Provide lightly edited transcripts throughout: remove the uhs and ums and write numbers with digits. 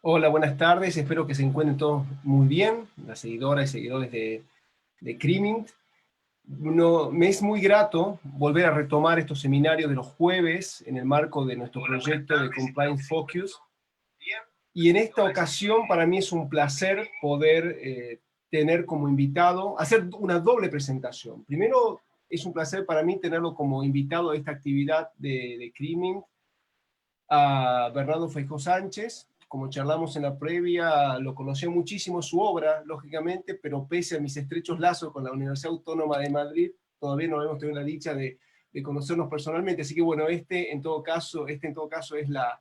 Hola, buenas tardes. Espero que se encuentren todos muy bien, las seguidoras y seguidores de Crimint. Me es muy grato volver a retomar estos seminarios de los jueves en el marco de nuestro proyecto de Compliance Focus. Y en esta ocasión para mí es un placer poder tener como invitado, hacer una doble presentación. Primero, es un placer para mí tenerlo como invitado a esta actividad de Crimint, a Bernardo Feijó Sánchez. Como charlamos en la previa, lo conocí muchísimo su obra, lógicamente, pero pese a mis estrechos lazos con la Universidad Autónoma de Madrid, todavía no hemos tenido la dicha de conocernos personalmente. Así que bueno, en todo caso es la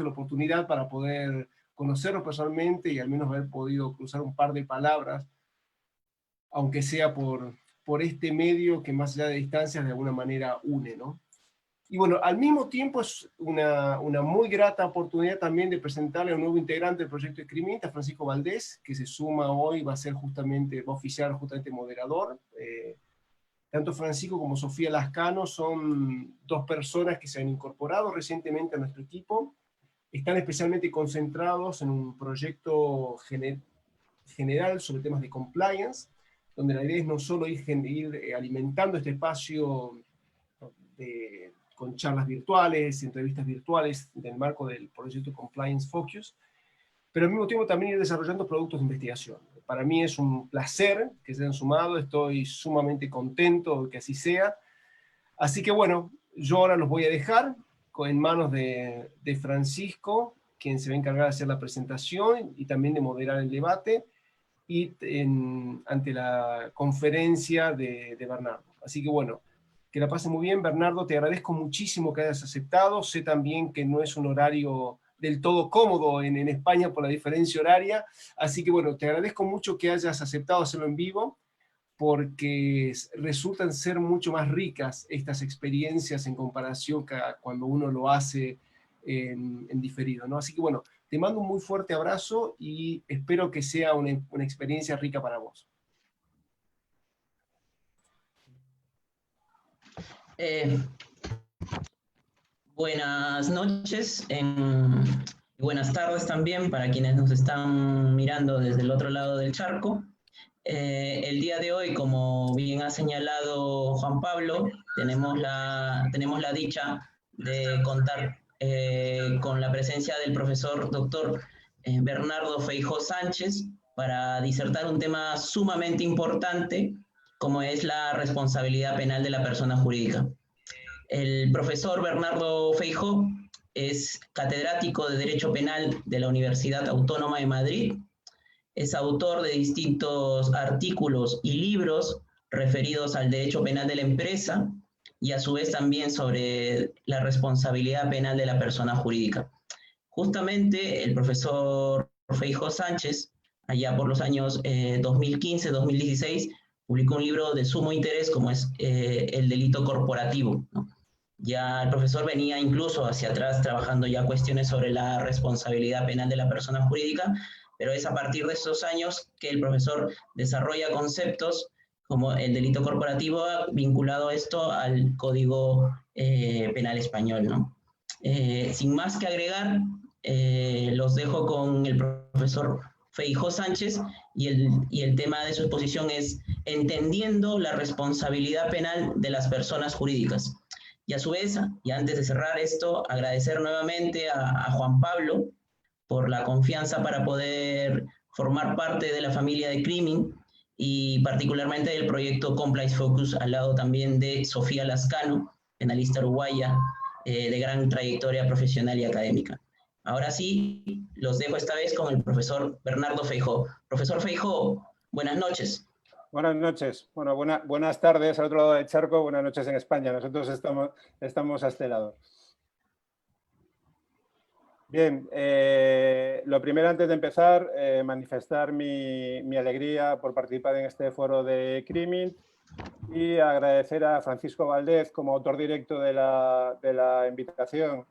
oportunidad para poder conocernos personalmente y al menos haber podido cruzar un par de palabras, aunque sea por este medio que más allá de distancias de alguna manera une, ¿no? Y bueno, al mismo tiempo es una muy grata oportunidad también de presentarle a un nuevo integrante del proyecto de Crimint, a Francisco Valdés, que se suma hoy, va a oficiar justamente moderador. Tanto Francisco como Sofía Lascano son dos personas que se han incorporado recientemente a nuestro equipo. Están especialmente concentrados en un proyecto general sobre temas de compliance, donde la idea es no solo ir alimentando este espacio con charlas virtuales, entrevistas virtuales en el marco del proyecto Compliance Focus, pero al mismo tiempo también ir desarrollando productos de investigación. Para mí es un placer que se hayan sumado, estoy sumamente contento de que así sea. Así que bueno, yo ahora los voy a dejar en manos de Francisco, quien se va a encargar de hacer la presentación y también de moderar el debate, y ante la conferencia de Bernardo. Así que bueno, que la pase muy bien. Bernardo, te agradezco muchísimo que hayas aceptado. Sé también que no es un horario del todo cómodo en España por la diferencia horaria. Así que bueno, te agradezco mucho que hayas aceptado hacerlo en vivo, porque resultan ser mucho más ricas estas experiencias en comparación a cuando uno lo hace en diferido, ¿no? Así que bueno, te mando un muy fuerte abrazo y espero que sea una experiencia rica para vos. Buenas noches y buenas tardes también para quienes nos están mirando desde el otro lado del charco. El día de hoy, como bien ha señalado Juan Pablo, tenemos la dicha de contar con la presencia del profesor doctor Bernardo Feijó Sánchez para disertar un tema sumamente importante como es la responsabilidad penal de la persona jurídica. El profesor Bernardo Feijó es catedrático de Derecho Penal de la Universidad Autónoma de Madrid. Es autor de distintos artículos y libros referidos al derecho penal de la empresa y a su vez también sobre la responsabilidad penal de la persona jurídica. Justamente el profesor Feijó Sánchez, allá por los años 2015-2016, publicó un libro de sumo interés como es El delito corporativo, ¿no? Ya el profesor venía incluso hacia atrás trabajando ya cuestiones sobre la responsabilidad penal de la persona jurídica, pero es a partir de estos años que el profesor desarrolla conceptos como el delito corporativo vinculado esto al Código Penal español, ¿no? Sin más que agregar, los dejo con el profesor Feijó Sánchez y el tema de su exposición es entendiendo la responsabilidad penal de las personas jurídicas. Y a su vez, y antes de cerrar esto, agradecer nuevamente a Juan Pablo por la confianza para poder formar parte de la familia de Crimint y particularmente del proyecto Compliance Focus, al lado también de Sofía Lascano, penalista uruguaya de gran trayectoria profesional y académica. Ahora sí, los dejo esta vez con el profesor Bernardo Feijó. Profesor Feijó, buenas noches. Buenas noches. Bueno, buenas tardes al otro lado del charco, buenas noches en España. Nosotros estamos a este lado. Bien, lo primero antes de empezar, manifestar mi alegría por participar en este foro de Crimint y agradecer a Francisco Valdés como autor directo de la invitación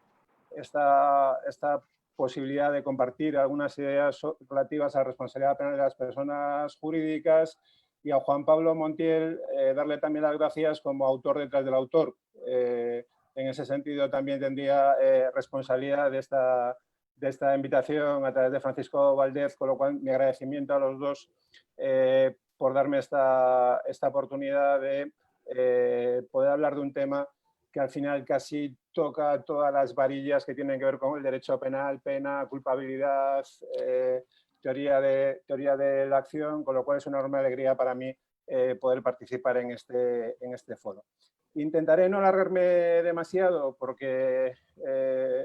esta posibilidad de compartir algunas ideas relativas a la responsabilidad penal de las personas jurídicas, y a Juan Pablo Montiel darle también las gracias como autor detrás del autor. En ese sentido también tendría responsabilidad de esta invitación a través de Francisco Valdez, con lo cual mi agradecimiento a los dos por darme esta oportunidad de poder hablar de un tema que al final casi toca todas las varillas que tienen que ver con el derecho penal, pena, culpabilidad, teoría de la acción, con lo cual es una enorme alegría para mí poder participar en este foro. Intentaré no alargarme demasiado porque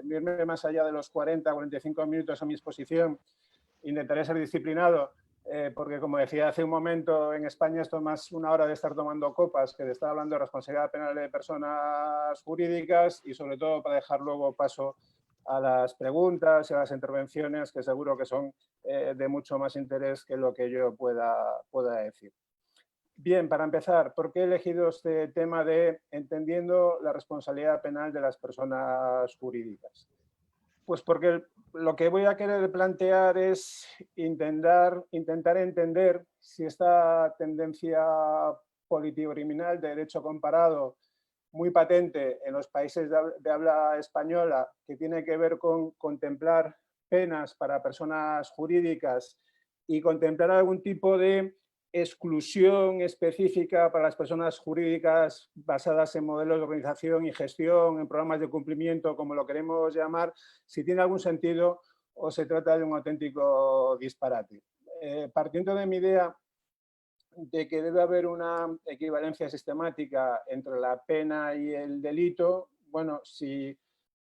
no irme más allá de los 40-45 minutos a mi exposición. Intentaré ser disciplinado porque, como decía hace un momento, en España esto es más una hora de estar tomando copas que de estar hablando de responsabilidad penal de personas jurídicas y sobre todo para dejar luego paso a las preguntas y a las intervenciones que seguro que son de mucho más interés que lo que yo pueda decir. Bien, para empezar, ¿por qué he elegido este tema de entendiendo la responsabilidad penal de las personas jurídicas? Pues porque lo que voy a querer plantear es intentar entender si esta tendencia político-criminal de derecho comparado muy patente en los países de habla española, que tiene que ver con contemplar penas para personas jurídicas y contemplar algún tipo de exclusión específica para las personas jurídicas basadas en modelos de organización y gestión, en programas de cumplimiento, como lo queremos llamar, si tiene algún sentido o se trata de un auténtico disparate. Partiendo de mi idea de que debe haber una equivalencia sistemática entre la pena y el delito, bueno, si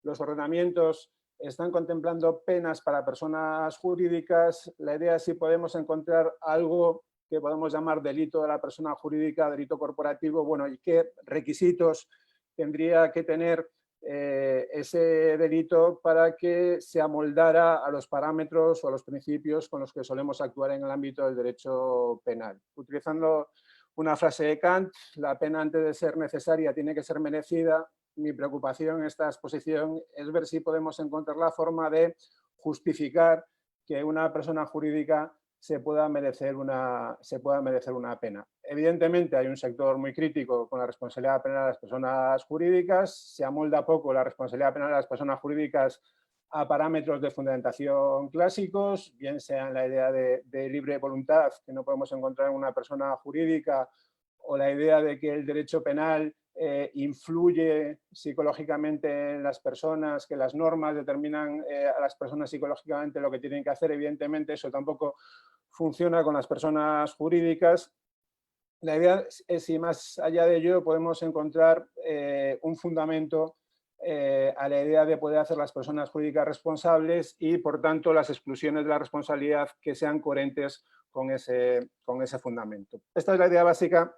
los ordenamientos están contemplando penas para personas jurídicas, la idea es si podemos encontrar algo que podemos llamar delito de la persona jurídica, delito corporativo, bueno, y qué requisitos tendría que tener ese delito para que se amoldara a los parámetros o a los principios con los que solemos actuar en el ámbito del derecho penal. Utilizando una frase de Kant, la pena antes de ser necesaria tiene que ser merecida. Mi preocupación en esta exposición es ver si podemos encontrar la forma de justificar que una persona jurídica se pueda merecer una pena. Evidentemente hay un sector muy crítico con la responsabilidad penal de las personas jurídicas, se amolda poco la responsabilidad penal de las personas jurídicas a parámetros de fundamentación clásicos, bien sea en la idea de libre voluntad, que no podemos encontrar en una persona jurídica, o la idea de que el derecho penal influye psicológicamente en las personas, que las normas determinan a las personas psicológicamente lo que tienen que hacer. Evidentemente eso tampoco funciona con las personas jurídicas. La idea es si más allá de ello podemos encontrar un fundamento a la idea de poder hacer las personas jurídicas responsables y, por tanto, las exclusiones de la responsabilidad que sean coherentes con ese fundamento. Esta es la idea básica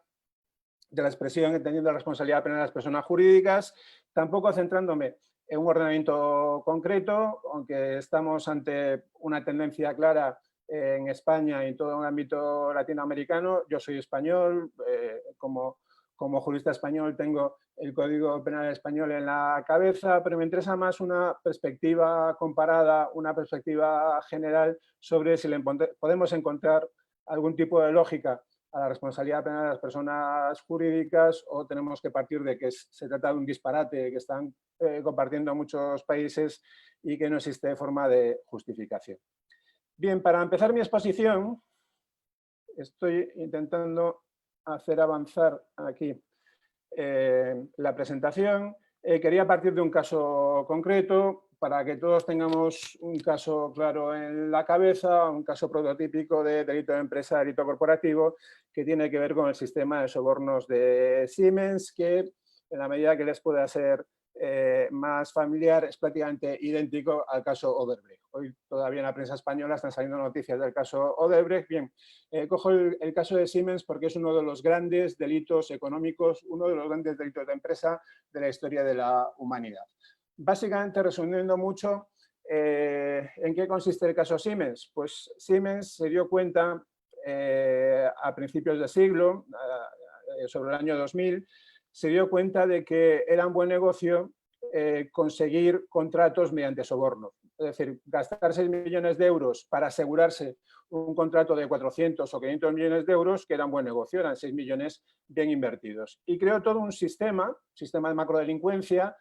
de la expresión entendiendo la responsabilidad penal de las personas jurídicas, tampoco centrándome en un ordenamiento concreto, aunque estamos ante una tendencia clara en España y en todo el ámbito latinoamericano. Yo soy español, como jurista español tengo el Código Penal español en la cabeza, pero me interesa más una perspectiva comparada, una perspectiva general sobre si podemos encontrar algún tipo de lógica a la responsabilidad penal de las personas jurídicas o tenemos que partir de que se trata de un disparate que están compartiendo muchos países y que no existe forma de justificación. Bien, para empezar mi exposición, estoy intentando hacer avanzar aquí la presentación. Quería partir de un caso concreto para que todos tengamos un caso claro en la cabeza, un caso prototípico de delito de empresa, delito corporativo, que tiene que ver con el sistema de sobornos de Siemens, que en la medida que les pueda ser más familiar es prácticamente idéntico al caso Odebrecht. Hoy todavía en la prensa española están saliendo noticias del caso Odebrecht. Bien, cojo el caso de Siemens porque es uno de los grandes delitos económicos, uno de los grandes delitos de empresa de la historia de la humanidad. Básicamente, resumiendo mucho, ¿en qué consiste el caso Siemens? Pues Siemens se dio cuenta a principios de siglo, sobre el año 2000, se dio cuenta de que era un buen negocio conseguir contratos mediante soborno. Es decir, gastar 6 millones de euros para asegurarse un contrato de 400 o 500 millones de euros, que era un buen negocio, eran 6 millones bien invertidos. Y creó todo un sistema de macrodelincuencia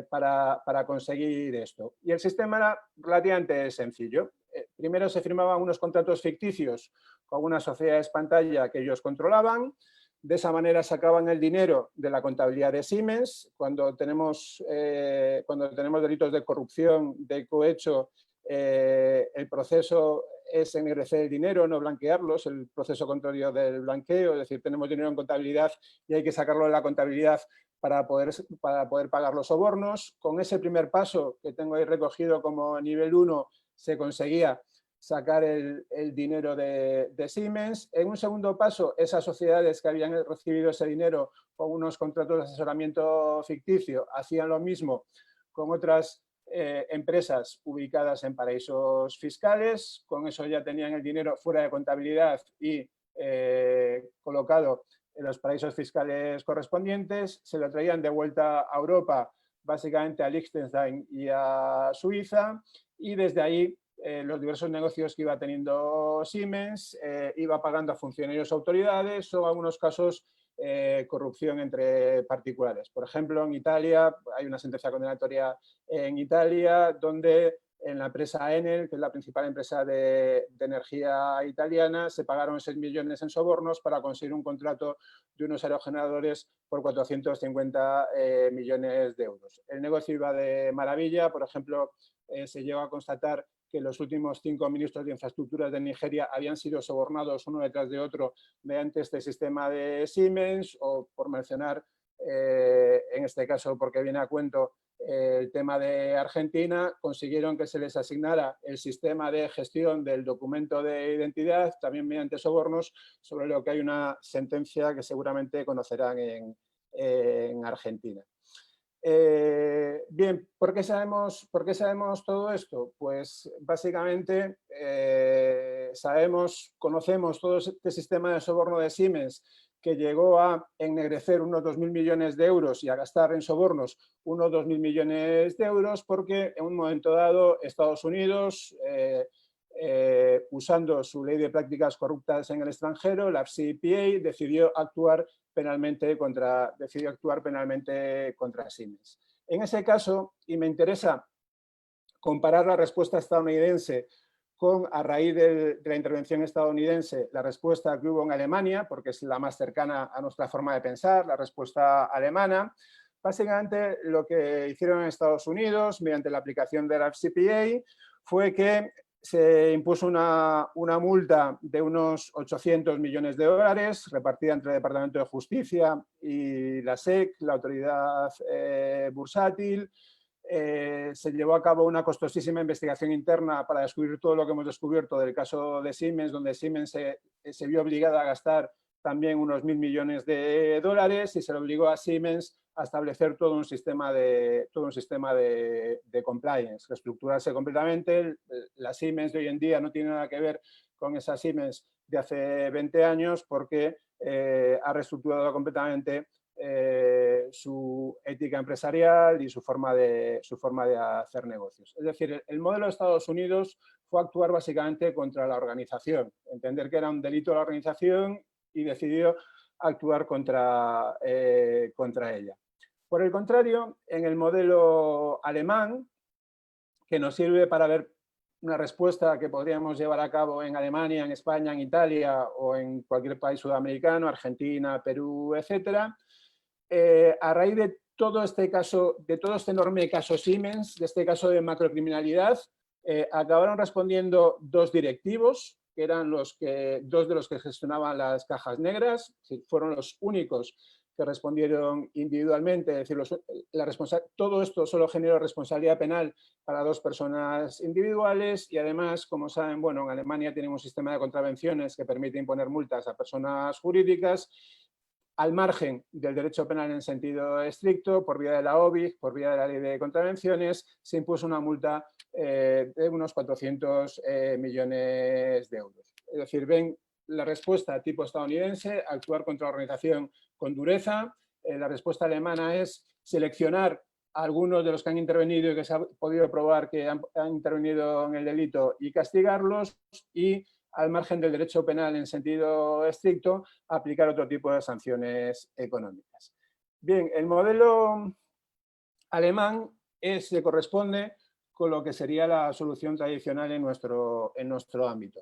para conseguir esto. Y el sistema era relativamente sencillo. Primero se firmaban unos contratos ficticios con unas sociedades pantalla que ellos controlaban. De esa manera sacaban el dinero de la contabilidad de Siemens. Cuando tenemos delitos de corrupción, de cohecho, el proceso es ennegrecer el dinero, no blanquearlo, es el proceso contrario del blanqueo, es decir, tenemos dinero en contabilidad y hay que sacarlo de la contabilidad para poder pagar los sobornos. Con ese primer paso que tengo ahí recogido como nivel 1 se conseguía sacar el dinero de Siemens. En un segundo paso, esas sociedades que habían recibido ese dinero con unos contratos de asesoramiento ficticio hacían lo mismo con otras empresas ubicadas en paraísos fiscales. Con eso ya tenían el dinero fuera de contabilidad y colocado en los paraísos fiscales correspondientes. Se lo traían de vuelta a Europa, básicamente a Liechtenstein y a Suiza, y desde ahí los diversos negocios que iba teniendo Siemens, iba pagando a funcionarios o autoridades, o en algunos casos corrupción entre particulares. Por ejemplo, en Italia hay una sentencia condenatoria en Italia donde en la empresa Enel, que es la principal empresa de energía italiana, se pagaron 6 millones en sobornos para conseguir un contrato de unos aerogeneradores por 450 millones de euros. El negocio iba de maravilla. Por ejemplo, se llegó a constatar que los últimos 5 ministros de infraestructuras de Nigeria habían sido sobornados uno detrás de otro mediante este sistema de Siemens, o por mencionar, en este caso porque viene a cuento, el tema de Argentina, consiguieron que se les asignara el sistema de gestión del documento de identidad, también mediante sobornos, sobre lo que hay una sentencia que seguramente conocerán en Argentina. Bien, ¿por qué sabemos todo esto? Pues básicamente conocemos todo este sistema de soborno de Siemens, que llegó a ennegrecer unos 2.000 millones de euros y a gastar en sobornos unos 2.000 millones de euros, porque en un momento dado Estados Unidos, usando su ley de prácticas corruptas en el extranjero, la FCPA, decidió actuar penalmente contra Siemens. En ese caso, y me interesa comparar la respuesta estadounidense a raíz de la intervención estadounidense, la respuesta que hubo en Alemania, porque es la más cercana a nuestra forma de pensar, la respuesta alemana. Básicamente, lo que hicieron en Estados Unidos, mediante la aplicación de la FCPA, fue que se impuso una multa de unos 800 millones de dólares, repartida entre el Departamento de Justicia y la SEC, la autoridad bursátil. Se llevó a cabo una costosísima investigación interna para descubrir todo lo que hemos descubierto del caso de Siemens, donde Siemens se vio obligada a gastar también unos 1.000 millones de dólares, y se le obligó a Siemens a establecer todo un sistema de compliance, reestructurarse completamente. La Siemens de hoy en día no tiene nada que ver con esa Siemens de hace 20 años, porque ha reestructurado completamente su ética empresarial y su forma de hacer negocios. Es decir, el modelo de Estados Unidos fue actuar básicamente contra la organización, entender que era un delito la organización y decidió actuar contra ella. Por el contrario, en el modelo alemán, que nos sirve para ver una respuesta que podríamos llevar a cabo en Alemania, en España, en Italia o en cualquier país sudamericano, Argentina, Perú, etcétera, a raíz de todo este caso, de todo este enorme caso Siemens, de este caso de macrocriminalidad, acabaron respondiendo 2 directivos, que eran 2 de los que gestionaban las cajas negras, fueron los únicos que respondieron individualmente. Es decir, todo esto solo generó responsabilidad penal para 2 personas individuales, y además, como saben, bueno, en Alemania tienen un sistema de contravenciones que permite imponer multas a personas jurídicas, al margen del derecho penal en sentido estricto. Por vía de la OBIG, por vía de la ley de contravenciones, se impuso una multa de unos 400 millones de euros. Es decir, ven la respuesta tipo estadounidense, actuar contra la organización con dureza. La respuesta alemana es seleccionar a algunos de los que han intervenido y que se ha podido probar que han intervenido en el delito y castigarlos, y al margen del derecho penal en sentido estricto, aplicar otro tipo de sanciones económicas. Bien, el modelo alemán se corresponde con lo que sería la solución tradicional en nuestro ámbito.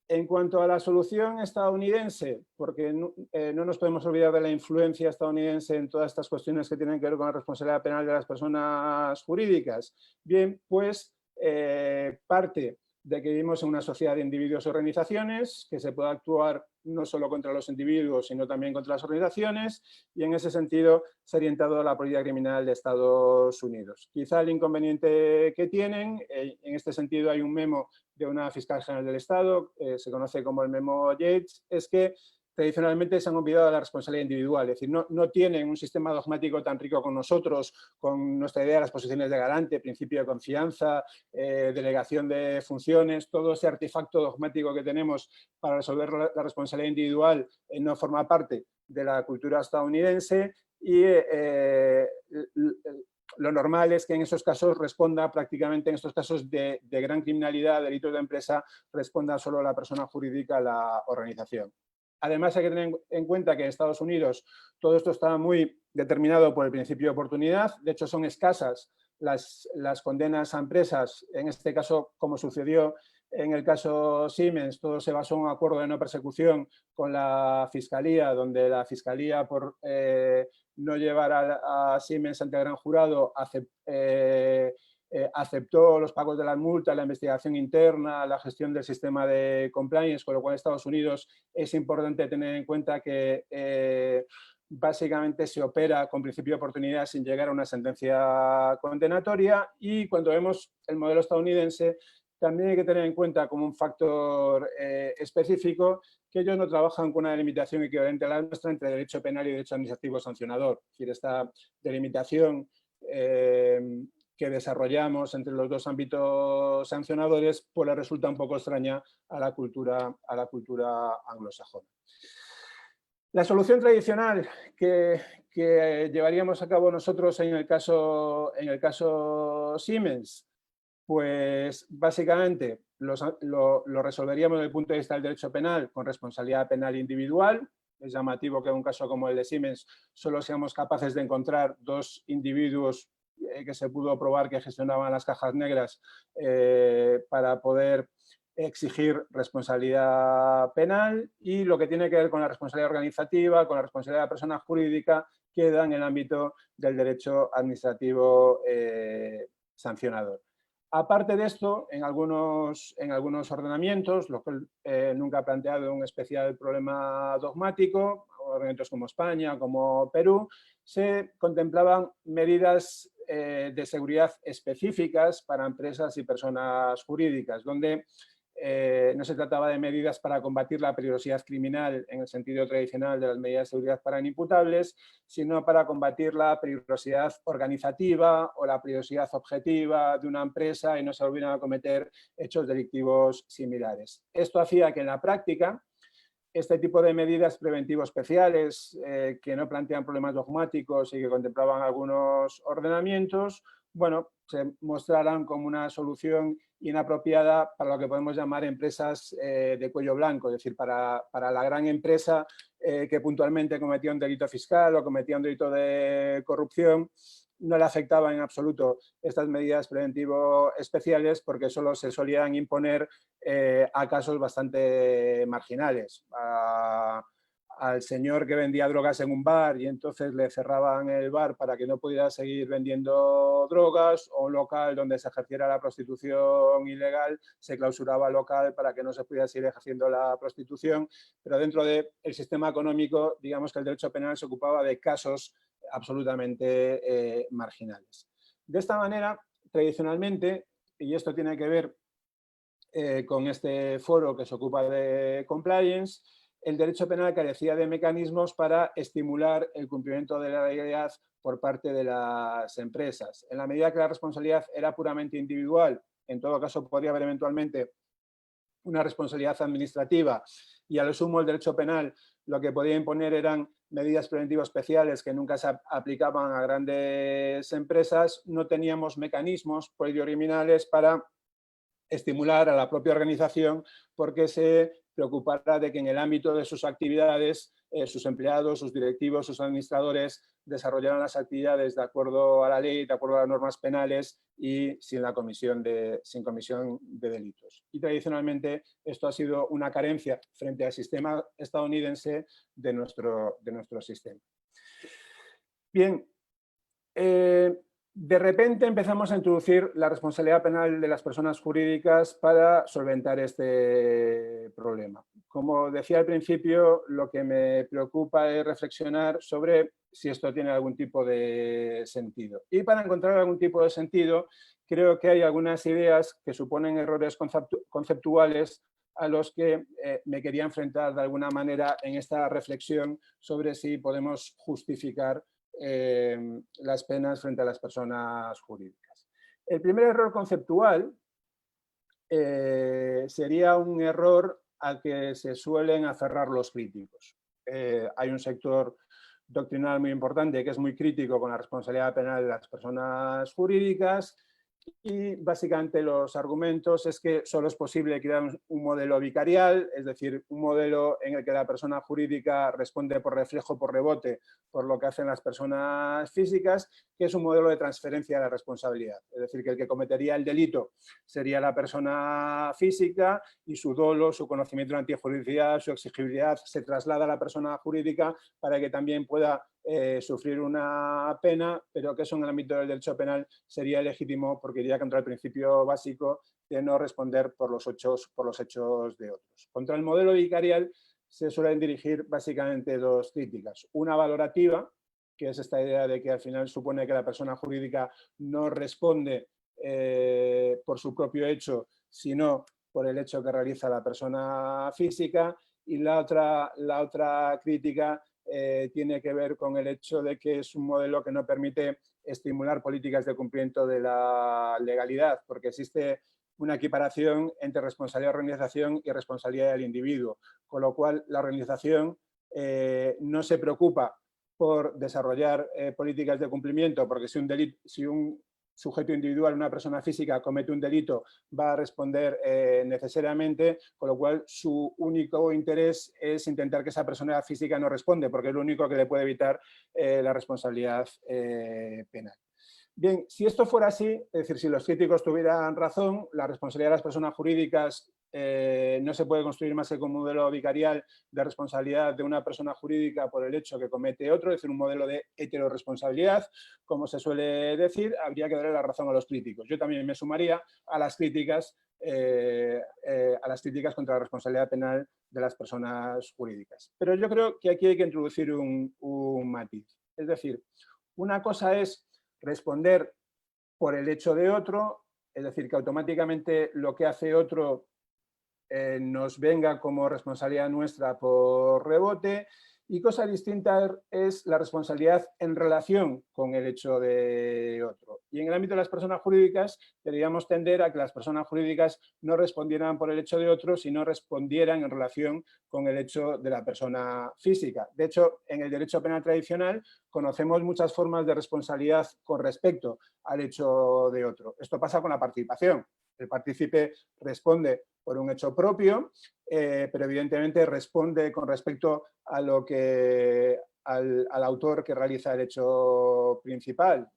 En cuanto a la solución estadounidense, porque no nos podemos olvidar de la influencia estadounidense en todas estas cuestiones que tienen que ver con la responsabilidad penal de las personas jurídicas, bien, pues parte de que vivimos en una sociedad de individuos y organizaciones, que se puede actuar no solo contra los individuos, sino también contra las organizaciones, y en ese sentido se ha orientado a la política criminal de Estados Unidos. Quizá el inconveniente que tienen, en este sentido hay un memo de una fiscal general del Estado, se conoce como el memo Yates, es que tradicionalmente se han olvidado de la responsabilidad individual, es decir, no tienen un sistema dogmático tan rico con nosotros, con nuestra idea de las posiciones de garante, principio de confianza, delegación de funciones, todo ese artefacto dogmático que tenemos para resolver la responsabilidad individual no forma parte de la cultura estadounidense y lo normal es que en esos casos responda prácticamente, en estos casos de gran criminalidad, delitos de empresa, responda solo la persona jurídica a la organización. Además, hay que tener en cuenta que en Estados Unidos todo esto está muy determinado por el principio de oportunidad. De hecho, son escasas las condenas a empresas. En este caso, como sucedió en el caso Siemens, todo se basó en un acuerdo de no persecución con la Fiscalía, donde la Fiscalía, por no llevar a Siemens ante el gran jurado, aceptó los pagos de las multas, la investigación interna, la gestión del sistema de compliance, con lo cual en Estados Unidos es importante tener en cuenta que básicamente se opera con principio de oportunidad sin llegar a una sentencia condenatoria, y cuando vemos el modelo estadounidense también hay que tener en cuenta como un factor específico que ellos no trabajan con una delimitación equivalente a la nuestra entre derecho penal y derecho administrativo sancionador. Es decir, esta delimitación que desarrollamos entre los dos ámbitos sancionadores, pues le resulta un poco extraña a la cultura anglosajona. La solución tradicional que llevaríamos a cabo nosotros en el caso Siemens, pues básicamente lo resolveríamos desde el punto de vista del derecho penal con responsabilidad penal individual. Es llamativo que en un caso como el de Siemens solo seamos capaces de encontrar dos individuos que se pudo probar que gestionaban las cajas negras para poder exigir responsabilidad penal, y lo que tiene que ver con la responsabilidad organizativa, con la responsabilidad de la persona jurídica, queda en el ámbito del derecho administrativo sancionador. Aparte de esto, en algunos ordenamientos, lo cual nunca ha planteado un especial problema dogmático, ordenamientos como España, como Perú, se contemplaban medidas de seguridad específicas para empresas y personas jurídicas, donde no se trataba de medidas para combatir la peligrosidad criminal en el sentido tradicional de las medidas de seguridad para inimputables, sino para combatir la peligrosidad organizativa o la peligrosidad objetiva de una empresa y no se volvieran a cometer hechos delictivos similares. Esto hacía que en la práctica este tipo de medidas preventivos especiales que no plantean problemas dogmáticos y que contemplaban algunos ordenamientos, bueno, se mostraran como una solución inapropiada para lo que podemos llamar empresas de cuello blanco, es decir, para la gran empresa que puntualmente cometía un delito fiscal o cometía un delito de corrupción. No le afectaba en absoluto estas medidas preventivos especiales porque solo se solían imponer a casos bastante marginales. Al señor que vendía drogas en un bar y entonces le cerraban el bar para que no pudiera seguir vendiendo drogas, o un local donde se ejerciera la prostitución ilegal, se clausuraba el local para que no se pudiera seguir ejerciendo la prostitución, pero dentro del sistema económico, digamos que el derecho penal se ocupaba de casos absolutamente marginales. De esta manera, tradicionalmente, y esto tiene que ver con este foro que se ocupa de compliance, el derecho penal carecía de mecanismos para estimular el cumplimiento de la legalidad por parte de las empresas. En la medida que la responsabilidad era puramente individual, en todo caso podría haber eventualmente una responsabilidad administrativa, y a lo sumo el derecho penal lo que podía imponer eran medidas preventivas especiales que nunca se aplicaban a grandes empresas, no teníamos mecanismos criminales para estimular a la propia organización porque se preocupara de que en el ámbito de sus actividades sus empleados, sus directivos, sus administradores desarrollaran las actividades de acuerdo a la ley, de acuerdo a las normas penales y sin comisión de delitos. Y tradicionalmente esto ha sido una carencia frente al sistema estadounidense de nuestro sistema. Bien, de repente empezamos a introducir la responsabilidad penal de las personas jurídicas para solventar este problema. Como decía al principio, lo que me preocupa es reflexionar sobre si esto tiene algún tipo de sentido. Y para encontrar algún tipo de sentido, creo que hay algunas ideas que suponen errores conceptuales a los que me quería enfrentar de alguna manera en esta reflexión sobre si podemos justificar las penas frente a las personas jurídicas. El primer error conceptual sería un error al que se suelen aferrar los críticos. Hay un sector doctrinal muy importante que es muy crítico con la responsabilidad penal de las personas jurídicas y básicamente los argumentos es que solo es posible crear un modelo vicarial, es decir, un modelo en el que la persona jurídica responde por reflejo, por rebote, por lo que hacen las personas físicas, que es un modelo de transferencia de la responsabilidad. Es decir, que el que cometería el delito sería la persona física y su dolo, su conocimiento de la antijuridicidad, su exigibilidad se traslada a la persona jurídica para que también pueda sufrir una pena, pero que eso en el ámbito del derecho penal sería legítimo porque iría contra el principio básico de no responder por los hechos de otros. Contra el modelo vicarial se suelen dirigir básicamente dos críticas. Una valorativa, que es esta idea de que al final supone que la persona jurídica no responde por su propio hecho, sino por el hecho que realiza la persona física, y la otra crítica tiene que ver con el hecho de que es un modelo que no permite estimular políticas de cumplimiento de la legalidad, porque existe una equiparación entre responsabilidad de la organización y responsabilidad del individuo, con lo cual la organización no se preocupa por desarrollar políticas de cumplimiento, porque si un sujeto individual, una persona física, comete un delito, va a responder necesariamente, con lo cual su único interés es intentar que esa persona física no responde, porque es lo único que le puede evitar la responsabilidad penal. Bien, si esto fuera así, es decir, si los críticos tuvieran razón, la responsabilidad de las personas jurídicas no se puede construir más que con un modelo vicarial de responsabilidad de una persona jurídica por el hecho que comete otro, es decir, un modelo de heteroresponsabilidad, como se suele decir, habría que darle la razón a los críticos. Yo también me sumaría a las críticas contra la responsabilidad penal de las personas jurídicas. Pero yo creo que aquí hay que introducir un matiz. Es decir, una cosa es responder por el hecho de otro, es decir, que automáticamente lo que hace otro nos venga como responsabilidad nuestra por rebote, y cosa distinta es la responsabilidad en relación con el hecho de otro. Y en el ámbito de las personas jurídicas deberíamos tender a que las personas jurídicas no respondieran por el hecho de otro, sino respondieran en relación con el hecho de la persona física. De hecho, en el derecho penal tradicional conocemos muchas formas de responsabilidad con respecto al hecho de otro. Esto pasa con la participación. El partícipe responde por un hecho propio, pero evidentemente responde con respecto a lo que al autor que realiza el hecho principal.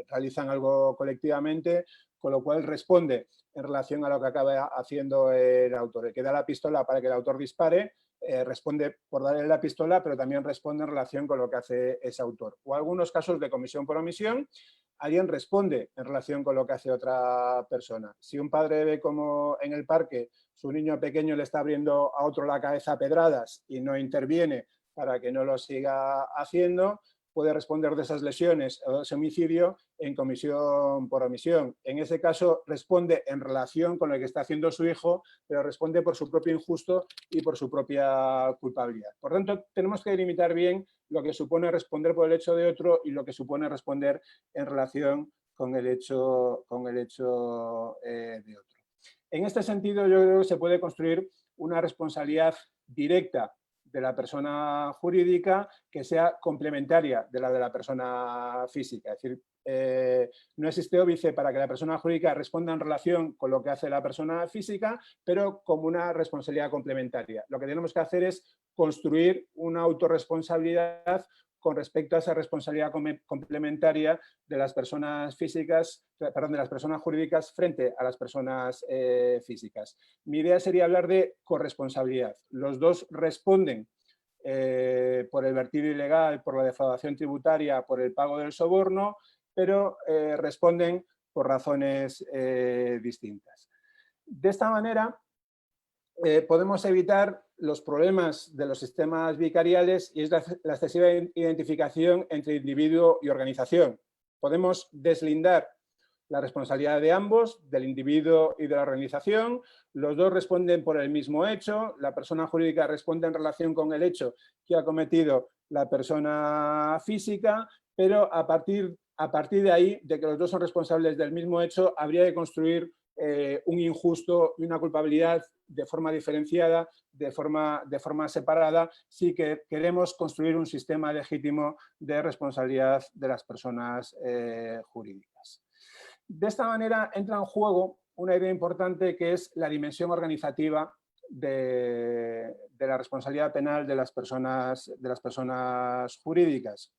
Realizan algo colectivamente, con lo cual responde en relación a lo que acaba haciendo el autor. El que da la pistola para que el autor dispare, responde por darle la pistola, pero también responde en relación con lo que hace ese autor. O algunos casos de comisión por omisión, alguien responde en relación con lo que hace otra persona. Si un padre ve como en el parque su niño pequeño le está abriendo a otro la cabeza a pedradas y no interviene para que no lo siga haciendo, puede responder de esas lesiones o de ese homicidio en comisión por omisión. En ese caso responde en relación con lo que está haciendo su hijo, pero responde por su propio injusto y por su propia culpabilidad. Por tanto, tenemos que delimitar bien lo que supone responder por el hecho de otro y lo que supone responder en relación con el hecho de otro. En este sentido, yo creo que se puede construir una responsabilidad directa de la persona jurídica que sea complementaria de la persona física. Es decir, no existe óbice para que la persona jurídica responda en relación con lo que hace la persona física, pero como una responsabilidad complementaria. Lo que tenemos que hacer es construir una autorresponsabilidad con respecto a esa responsabilidad complementaria de las personas físicas, perdón, de las personas jurídicas frente a las personas físicas. Mi idea sería hablar de corresponsabilidad. Los dos responden por el vertido ilegal, por la defraudación tributaria, por el pago del soborno, pero responden por razones distintas. De esta manera, podemos evitar los problemas de los sistemas vicariales y es la excesiva identificación entre individuo y organización. Podemos deslindar la responsabilidad de ambos, del individuo y de la organización. Los dos responden por el mismo hecho. La persona jurídica responde en relación con el hecho que ha cometido la persona física, pero a partir de ahí, de que los dos son responsables del mismo hecho, habría que construir un injusto y una culpabilidad de forma diferenciada, de forma separada, si que queremos construir un sistema legítimo de responsabilidad de las personas jurídicas. De esta manera entra en juego una idea importante que es la dimensión organizativa de la responsabilidad penal de las personas jurídicas.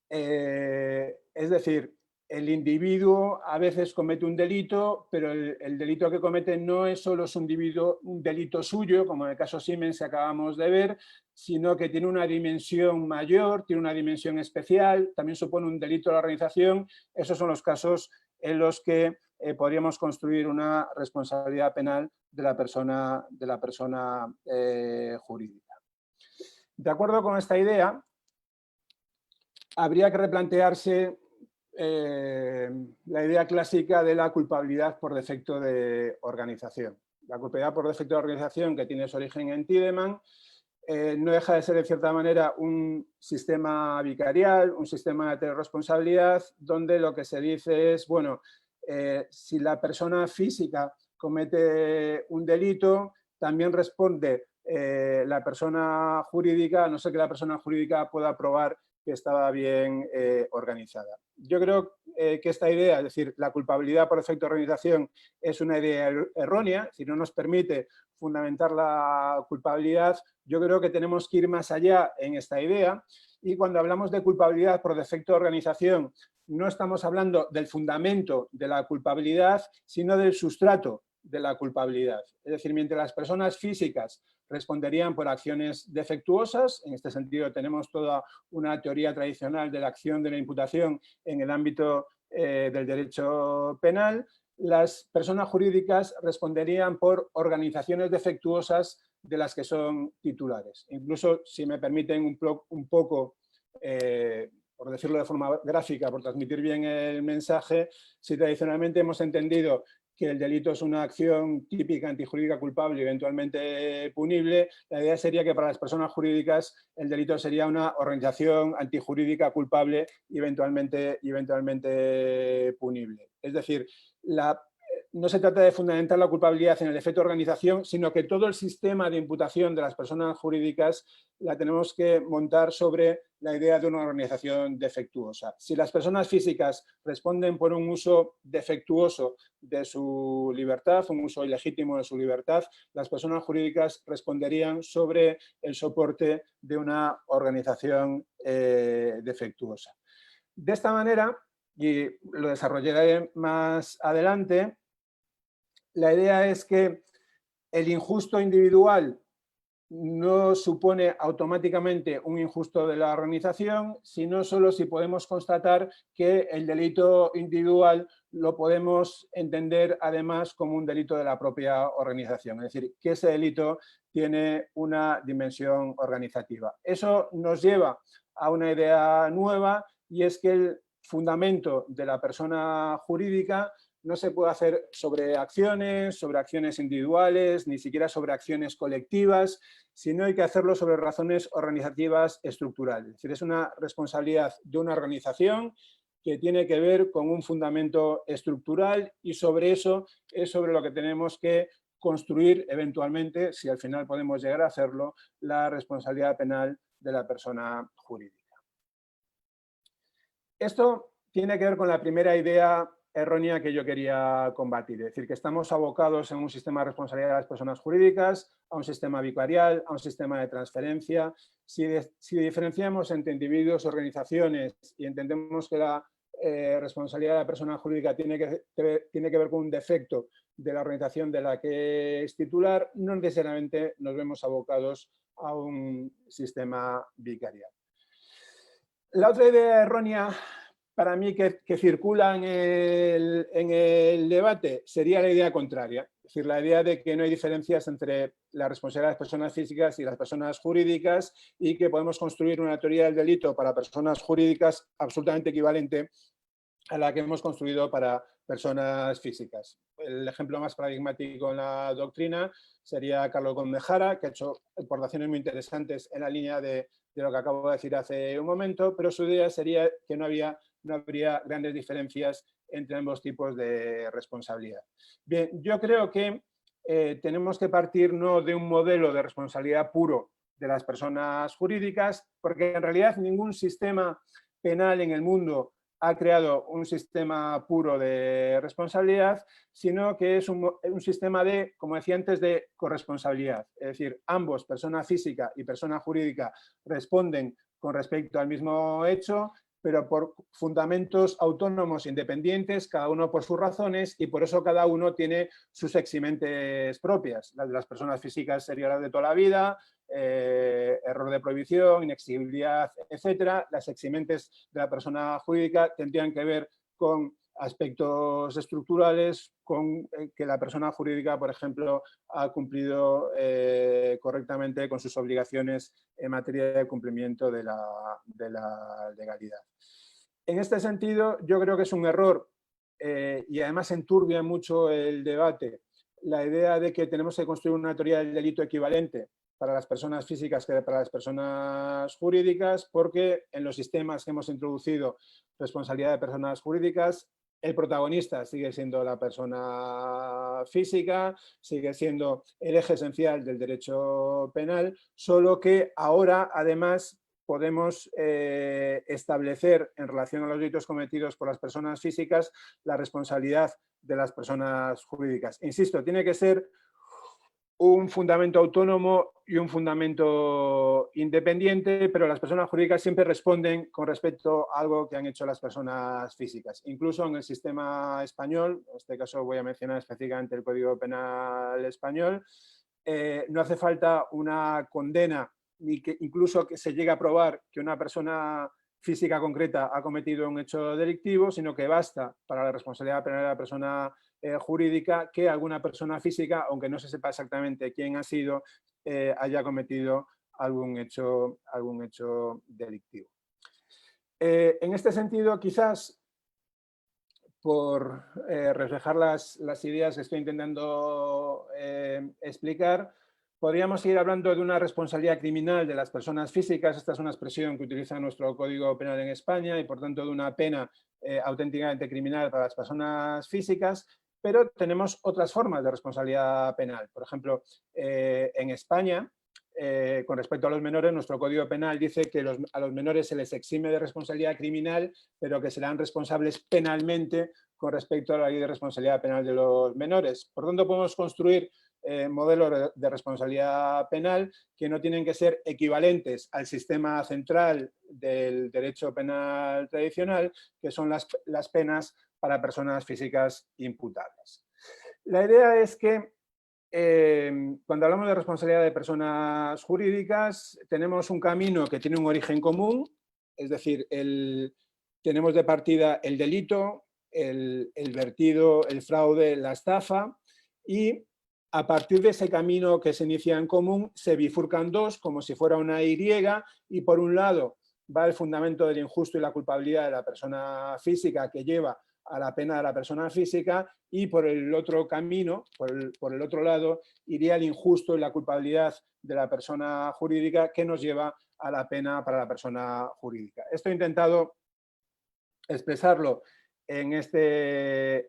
Es decir, el individuo a veces comete un delito, pero el delito que comete no es solo un delito suyo, como en el caso Siemens que acabamos de ver, sino que tiene una dimensión mayor, tiene una dimensión especial, también supone un delito de la organización. Esos son los casos en los que podríamos construir una responsabilidad penal de la persona jurídica. De acuerdo con esta idea, habría que replantearse la idea clásica de la culpabilidad por defecto de organización. La culpabilidad por defecto de organización, que tiene su origen en Tiedemann, no deja de ser, de cierta manera, un sistema vicarial, un sistema de responsabilidad, donde lo que se dice es, bueno, si la persona física comete un delito, también responde la persona jurídica, a no ser que la persona jurídica pueda probar que estaba bien organizada. Yo creo que esta idea, es decir, la culpabilidad por defecto de organización, es una idea errónea, si no nos permite fundamentar la culpabilidad. Yo creo que tenemos que ir más allá en esta idea, y cuando hablamos de culpabilidad por defecto de organización, no estamos hablando del fundamento de la culpabilidad, sino del sustrato de la culpabilidad. Es decir, mientras las personas físicas responderían por acciones defectuosas, en este sentido tenemos toda una teoría tradicional de la acción de la imputación en el ámbito del derecho penal, las personas jurídicas responderían por organizaciones defectuosas de las que son titulares. Incluso, si me permiten un poco, por decirlo de forma gráfica, por transmitir bien el mensaje, si tradicionalmente hemos entendido que el delito es una acción típica antijurídica culpable y eventualmente punible, la idea sería que para las personas jurídicas el delito sería una organización antijurídica culpable y eventualmente punible. Es decir, no se trata de fundamentar la culpabilidad en el defecto de organización, sino que todo el sistema de imputación de las personas jurídicas la tenemos que montar sobre la idea de una organización defectuosa. Si las personas físicas responden por un uso defectuoso de su libertad, un uso ilegítimo de su libertad, las personas jurídicas responderían sobre el soporte de una organización defectuosa. De esta manera, y lo desarrollaré más adelante, la idea es que el injusto individual no supone automáticamente un injusto de la organización, sino solo si podemos constatar que el delito individual lo podemos entender además como un delito de la propia organización, es decir, que ese delito tiene una dimensión organizativa. Eso nos lleva a una idea nueva, y es que el fundamento de la persona jurídica no se puede hacer sobre acciones individuales, ni siquiera sobre acciones colectivas, sino hay que hacerlo sobre razones organizativas estructurales. Es decir, es una responsabilidad de una organización que tiene que ver con un fundamento estructural, y sobre eso es sobre lo que tenemos que construir eventualmente, si al final podemos llegar a hacerlo, la responsabilidad penal de la persona jurídica. Esto tiene que ver con la primera idea errónea que yo quería combatir, es decir, que estamos abocados en un sistema de responsabilidad de las personas jurídicas, a un sistema vicarial, a un sistema de transferencia. Si diferenciamos entre individuos, organizaciones y entendemos que la responsabilidad de la persona jurídica tiene que ver con un defecto de la organización de la que es titular, no necesariamente nos vemos abocados a un sistema vicarial. La otra idea errónea para mí que circula en el debate sería la idea contraria, es decir, la idea de que no hay diferencias entre la responsabilidad de las personas físicas y las personas jurídicas y que podemos construir una teoría del delito para personas jurídicas absolutamente equivalente a la que hemos construido para personas físicas. El ejemplo más paradigmático en la doctrina sería Carlos Gómez Jara, que ha hecho aportaciones muy interesantes en la línea de lo que acabo de decir hace un momento, pero su idea sería que no habría grandes diferencias entre ambos tipos de responsabilidad. Bien, yo creo que tenemos que partir no de un modelo de responsabilidad puro de las personas jurídicas, porque en realidad ningún sistema penal en el mundo ha creado un sistema puro de responsabilidad, sino que es un sistema de, como decía antes, de corresponsabilidad. Es decir, ambos, persona física y persona jurídica, responden con respecto al mismo hecho, pero por fundamentos autónomos independientes, cada uno por sus razones, y por eso cada uno tiene sus eximentes propias. Las de las personas físicas serían las de toda la vida, error de prohibición, inexigibilidad, etcétera. Las eximentes de la persona jurídica tendrían que ver con aspectos estructurales, con que la persona jurídica, por ejemplo, ha cumplido correctamente con sus obligaciones en materia de cumplimiento de la legalidad. En este sentido, yo creo que es un error y además enturbia mucho el debate la idea de que tenemos que construir una teoría del delito equivalente para las personas físicas que para las personas jurídicas, porque en los sistemas que hemos introducido responsabilidad de personas jurídicas, el protagonista sigue siendo la persona física, sigue siendo el eje esencial del derecho penal, solo que ahora, además, podemos establecer en relación a los delitos cometidos por las personas físicas la responsabilidad de las personas jurídicas. Insisto, tiene que ser un fundamento autónomo y un fundamento independiente, pero las personas jurídicas siempre responden con respecto a algo que han hecho las personas físicas. Incluso en el sistema español, en este caso voy a mencionar específicamente el Código Penal español, no hace falta una condena ni que incluso que se llegue a probar que una persona física concreta ha cometido un hecho delictivo, sino que basta para la responsabilidad penal de la persona jurídica que alguna persona física, aunque no se sepa exactamente quién ha sido, haya cometido algún hecho delictivo. En este sentido, quizás, por reflejar las ideas que estoy intentando explicar, podríamos seguir hablando de una responsabilidad criminal de las personas físicas. Esta es una expresión que utiliza nuestro Código Penal en España y, por tanto, de una pena auténticamente criminal para las personas físicas, pero tenemos otras formas de responsabilidad penal. Por ejemplo, en España, con respecto a los menores, nuestro Código Penal dice que a los menores se les exime de responsabilidad criminal, pero que serán responsables penalmente con respecto a la ley de responsabilidad penal de los menores. Por tanto, podemos construir modelos de responsabilidad penal que no tienen que ser equivalentes al sistema central del derecho penal tradicional, que son las penas para personas físicas imputables. La idea es que cuando hablamos de responsabilidad de personas jurídicas, tenemos un camino que tiene un origen común, es decir, tenemos de partida el delito, el vertido, el fraude, la estafa, y a partir de ese camino que se inicia en común, se bifurcan dos, como si fuera una Y, y por un lado va el fundamento del injusto y la culpabilidad de la persona física que lleva a la pena de la persona física, y por el otro camino, por el otro lado, iría el injusto y la culpabilidad de la persona jurídica que nos lleva a la pena para la persona jurídica. Esto he intentado expresarlo en este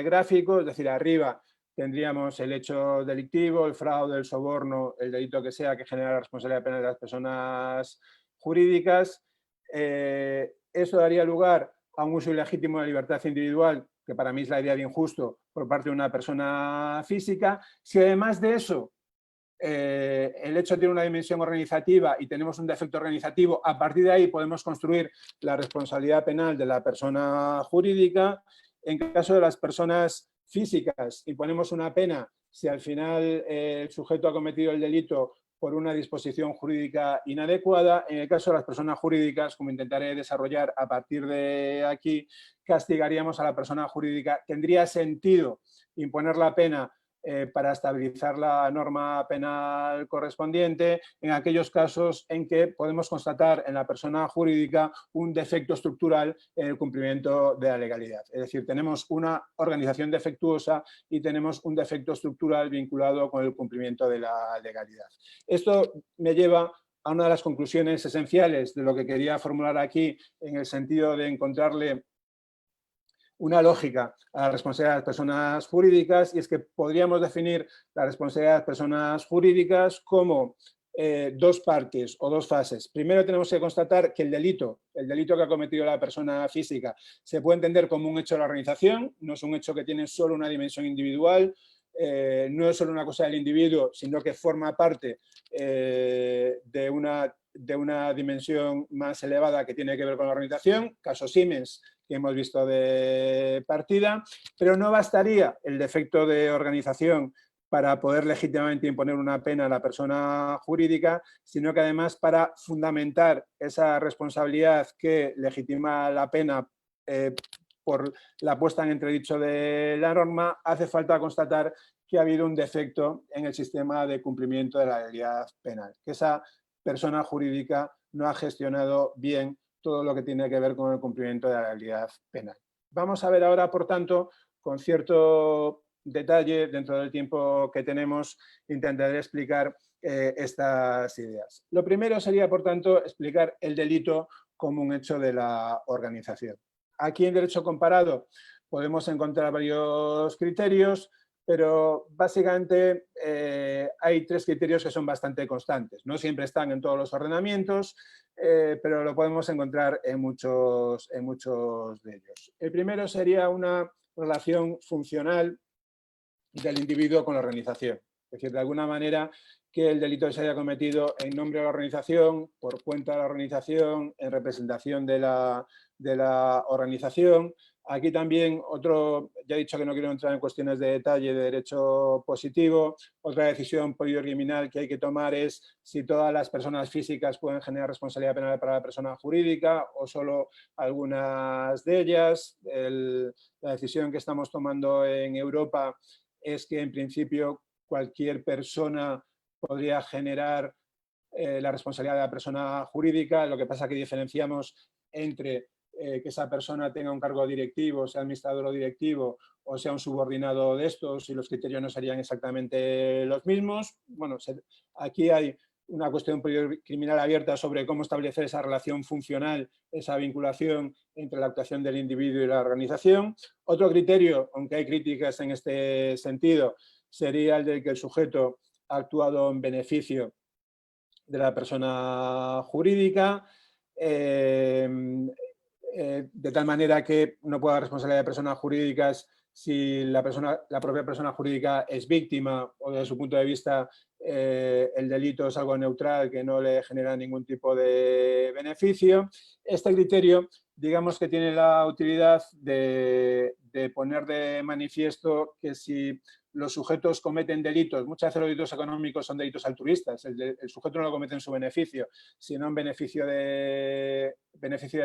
gráfico, es decir, arriba tendríamos el hecho delictivo, el fraude, el soborno, el delito que sea que genera la responsabilidad penal de las personas jurídicas. Eso daría lugar a un uso ilegítimo de la libertad individual, que para mí es la idea de injusto, por parte de una persona física. Si además de eso el hecho tiene una dimensión organizativa y tenemos un defecto organizativo, a partir de ahí podemos construir la responsabilidad penal de la persona jurídica. En caso de las personas físicas, imponemos una pena si al final el sujeto ha cometido el delito por una disposición jurídica inadecuada. En el caso de las personas jurídicas, como intentaré desarrollar a partir de aquí, castigaríamos a la persona jurídica. Tendría sentido imponer la pena para estabilizar la norma penal correspondiente en aquellos casos en que podemos constatar en la persona jurídica un defecto estructural en el cumplimiento de la legalidad. Es decir, tenemos una organización defectuosa y tenemos un defecto estructural vinculado con el cumplimiento de la legalidad. Esto me lleva a una de las conclusiones esenciales de lo que quería formular aquí, en el sentido de encontrarle una lógica a la responsabilidad de las personas jurídicas, y es que podríamos definir la responsabilidad de las personas jurídicas como dos partes o dos fases. Primero tenemos que constatar que el delito que ha cometido la persona física se puede entender como un hecho de la organización, no es un hecho que tiene solo una dimensión individual, no es solo una cosa del individuo, sino que forma parte de una dimensión más elevada que tiene que ver con la organización, caso Siemens, que hemos visto de partida, pero no bastaría el defecto de organización para poder legítimamente imponer una pena a la persona jurídica, sino que además para fundamentar esa responsabilidad que legitima la pena por la puesta en entredicho de la norma, hace falta constatar que ha habido un defecto en el sistema de cumplimiento de la legalidad penal, que esa persona jurídica no ha gestionado bien todo lo que tiene que ver con el cumplimiento de la legalidad penal. Vamos a ver ahora, por tanto, con cierto detalle, dentro del tiempo que tenemos, intentaré explicar estas ideas. Lo primero sería, por tanto, explicar el delito como un hecho de la organización. Aquí en derecho comparado podemos encontrar varios criterios, pero básicamente hay tres criterios que son bastante constantes. No siempre están en todos los ordenamientos, pero lo podemos encontrar en muchos de ellos. El primero sería una relación funcional del individuo con la organización. Es decir, de alguna manera que el delito se haya cometido en nombre de la organización, por cuenta de la organización, en representación de la organización. Aquí también ya he dicho que no quiero entrar en cuestiones de detalle de derecho positivo. Otra decisión criminal que hay que tomar es si todas las personas físicas pueden generar responsabilidad penal para la persona jurídica o solo algunas de ellas. La decisión que estamos tomando en Europa es que en principio cualquier persona podría generar la responsabilidad de la persona jurídica. Lo que pasa es que diferenciamos entre que esa persona tenga un cargo directivo, sea administrador o directivo, o sea un subordinado de estos, y los criterios no serían exactamente los mismos. Bueno, aquí hay una cuestión criminal abierta sobre cómo establecer esa relación funcional, esa vinculación entre la actuación del individuo y la organización. Otro criterio, aunque hay críticas en este sentido, sería el de que el sujeto ha actuado en beneficio de la persona jurídica, de tal manera que no pueda haber responsabilidad de personas jurídicas si la propia persona jurídica es víctima o desde su punto de vista el delito es algo neutral que no le genera ningún tipo de beneficio. Este criterio, digamos que tiene la utilidad de poner de manifiesto que si los sujetos cometen delitos, muchas veces los delitos económicos son delitos altruistas, el sujeto no lo comete en su beneficio, sino en beneficio de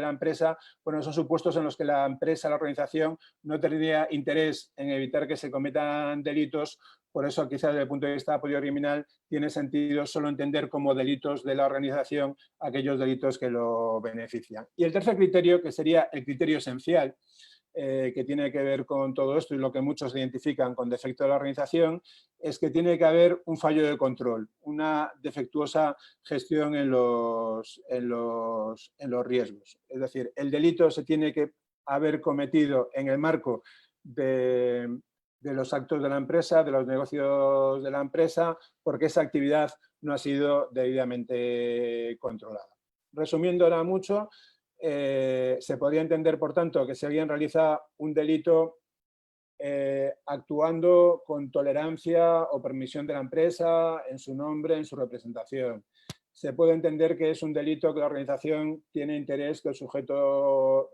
la empresa. Bueno, son supuestos en los que la empresa, la organización, no tendría interés en evitar que se cometan delitos. Por eso, quizás desde el punto de vista criminal, tiene sentido solo entender como delitos de la organización aquellos delitos que lo benefician. Y el tercer criterio, que sería el criterio esencial, que tiene que ver con todo esto y lo que muchos identifican con defecto de la organización, es que tiene que haber un fallo de control, una defectuosa gestión en los riesgos. Es decir, el delito se tiene que haber cometido en el marco de de los actos de la empresa, de los negocios de la empresa, porque esa actividad no ha sido debidamente controlada. Resumiendo ahora mucho, se podría entender, por tanto, que si alguien realiza un delito actuando con tolerancia o permisión de la empresa, en su nombre, en su representación, se puede entender que es un delito que la organización tiene interés que el sujeto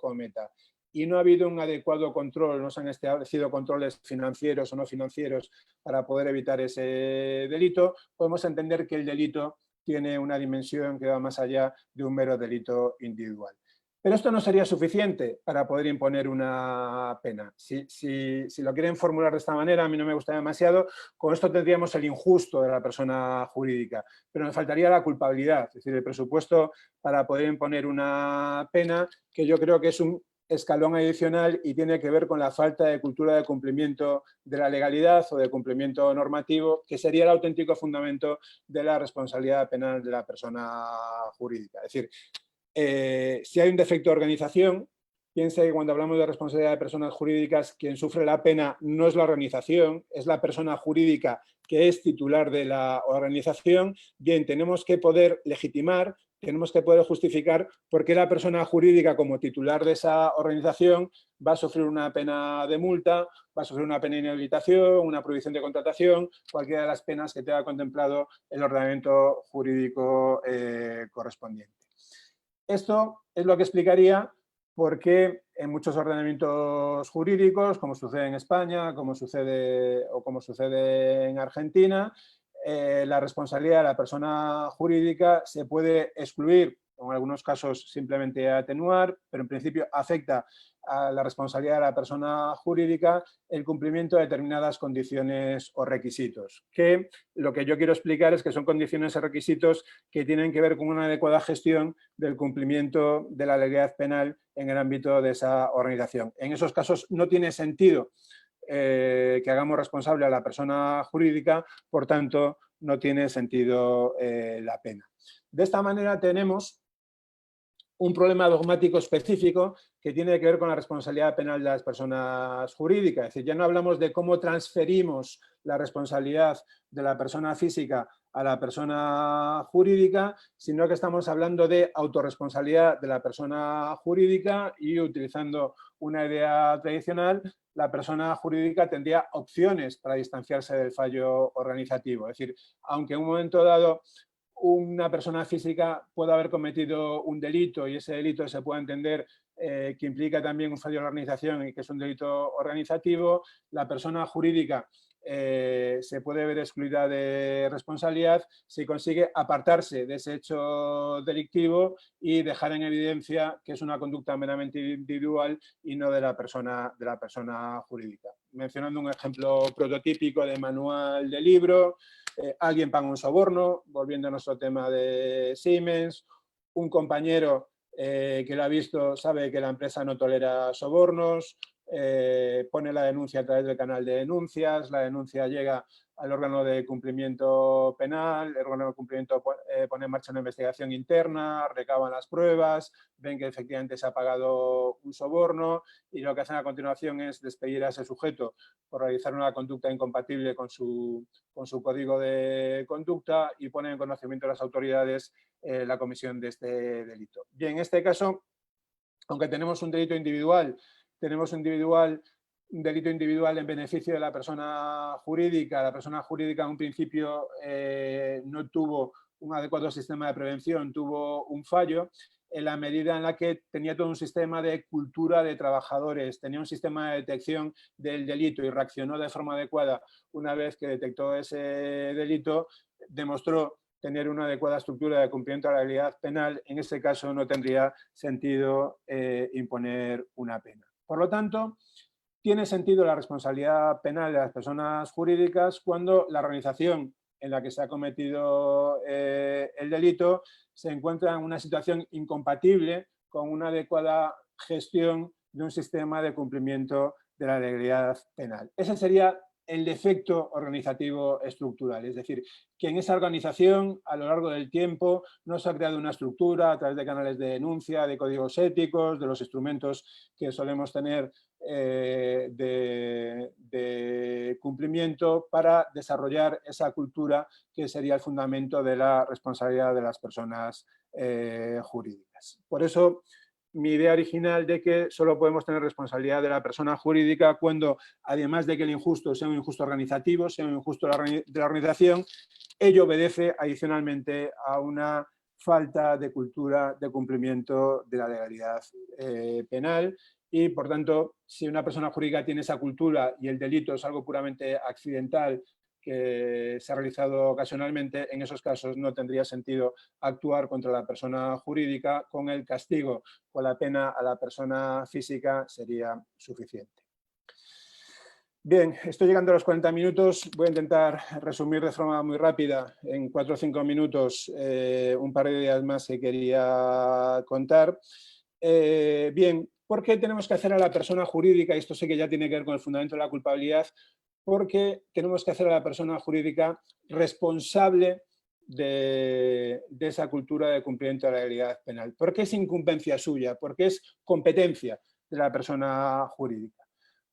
cometa. Y no ha habido un adecuado control, no se han establecido controles financieros o no financieros para poder evitar ese delito, podemos entender que el delito tiene una dimensión que va más allá de un mero delito individual. Pero esto no sería suficiente para poder imponer una pena. Si lo quieren formular de esta manera, a mí no me gusta demasiado, con esto tendríamos el injusto de la persona jurídica, pero nos faltaría la culpabilidad, es decir, el presupuesto para poder imponer una pena, que yo creo que es un escalón adicional y tiene que ver con la falta de cultura de cumplimiento de la legalidad o de cumplimiento normativo, que sería el auténtico fundamento de la responsabilidad penal de la persona jurídica. Es decir, si hay un defecto de organización, piensa que cuando hablamos de responsabilidad de personas jurídicas, quien sufre la pena no es la organización, es la persona jurídica que es titular de la organización. Bien, tenemos que poder legitimar, tenemos que poder justificar por qué la persona jurídica como titular de esa organización va a sufrir una pena de multa, va a sufrir una pena de inhabilitación, una prohibición de contratación, cualquiera de las penas que tenga contemplado el ordenamiento jurídico correspondiente. Esto es lo que explicaría por qué en muchos ordenamientos jurídicos, como sucede en España, como sucede en Argentina, la responsabilidad de la persona jurídica se puede excluir, o en algunos casos simplemente atenuar, pero en principio afecta a la responsabilidad de la persona jurídica el cumplimiento de determinadas condiciones o requisitos, que lo que yo quiero explicar es que son condiciones o requisitos que tienen que ver con una adecuada gestión del cumplimiento de la legalidad penal en el ámbito de esa organización. En esos casos no tiene sentido que hagamos responsable a la persona jurídica, por tanto, no tiene sentido la pena. De esta manera tenemos un problema dogmático específico que tiene que ver con la responsabilidad penal de las personas jurídicas. Es decir, ya no hablamos de cómo transferimos la responsabilidad de la persona física a la persona jurídica, sino que estamos hablando de autorresponsabilidad de la persona jurídica y, utilizando una idea tradicional, la persona jurídica tendría opciones para distanciarse del fallo organizativo. Es decir, aunque en un momento dado una persona física puede haber cometido un delito y ese delito se puede entender que implica también un fallo de la organización y que es un delito organizativo, la persona jurídica se puede ver excluida de responsabilidad si consigue apartarse de ese hecho delictivo y dejar en evidencia que es una conducta meramente individual y no de la persona jurídica. Mencionando un ejemplo prototípico de manual de libro, alguien paga un soborno, volviendo a nuestro tema de Siemens, un compañero que lo ha visto sabe que la empresa no tolera sobornos, pone la denuncia a través del canal de denuncias, la denuncia llega al órgano de cumplimiento penal, el órgano de cumplimiento pone en marcha una investigación interna, recaban las pruebas, ven que efectivamente se ha pagado un soborno y lo que hacen a continuación es despedir a ese sujeto por realizar una conducta incompatible con su código de conducta y ponen en conocimiento de las autoridades la comisión de este delito. Bien, en este caso, aunque tenemos un delito individual, un delito individual en beneficio de la persona jurídica en un principio no tuvo un adecuado sistema de prevención, tuvo un fallo, en la medida en la que tenía todo un sistema de cultura de trabajadores, tenía un sistema de detección del delito y reaccionó de forma adecuada una vez que detectó ese delito, demostró tener una adecuada estructura de cumplimiento de la legalidad penal, en ese caso no tendría sentido imponer una pena. Por lo tanto, tiene sentido la responsabilidad penal de las personas jurídicas cuando la organización en la que se ha cometido el delito se encuentra en una situación incompatible con una adecuada gestión de un sistema de cumplimiento de la legalidad penal. Ese sería el defecto organizativo estructural, es decir, que en esa organización a lo largo del tiempo no se ha creado una estructura a través de canales de denuncia, de códigos éticos, de los instrumentos que solemos tener de cumplimiento para desarrollar esa cultura que sería el fundamento de la responsabilidad de las personas jurídicas. Por eso, mi idea original de que solo podemos tener responsabilidad de la persona jurídica cuando, además de que el injusto sea un injusto organizativo, sea un injusto de la organización, ello obedece adicionalmente a una falta de cultura de cumplimiento de la legalidad penal y, por tanto, si una persona jurídica tiene esa cultura y el delito es algo puramente accidental que se ha realizado ocasionalmente, en esos casos no tendría sentido actuar contra la persona jurídica. Con el castigo, con la pena a la persona física sería suficiente. Bien, estoy llegando a los 40 minutos. Voy a intentar resumir de forma muy rápida, en 4 o 5 minutos, un par de ideas más que quería contar. Bien, ¿por qué tenemos que hacer a la persona jurídica? Y esto sé que ya tiene que ver con el fundamento de la culpabilidad. Porque tenemos que hacer a la persona jurídica responsable de esa cultura de cumplimiento de la legalidad penal. ¿Por qué es incumbencia suya? ¿Por qué es competencia de la persona jurídica?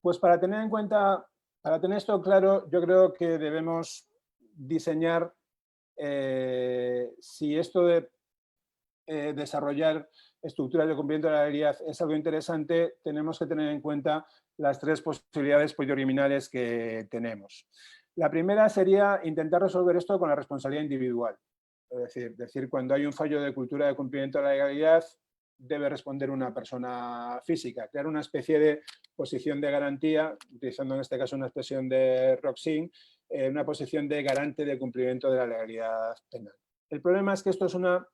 Pues para tener en cuenta, para tener esto claro, yo creo que debemos diseñar si esto de desarrollar estructuras de cumplimiento de la legalidad es algo interesante, tenemos que tener en cuenta las 3 posibilidades pluriminales que tenemos. La primera sería intentar resolver esto con la responsabilidad individual. Es decir, cuando hay un fallo de cultura de cumplimiento de la legalidad, debe responder una persona física, crear una especie de posición de garantía, utilizando en este caso una expresión de Roxin, una posición de garante de cumplimiento de la legalidad penal. El problema es que esto es una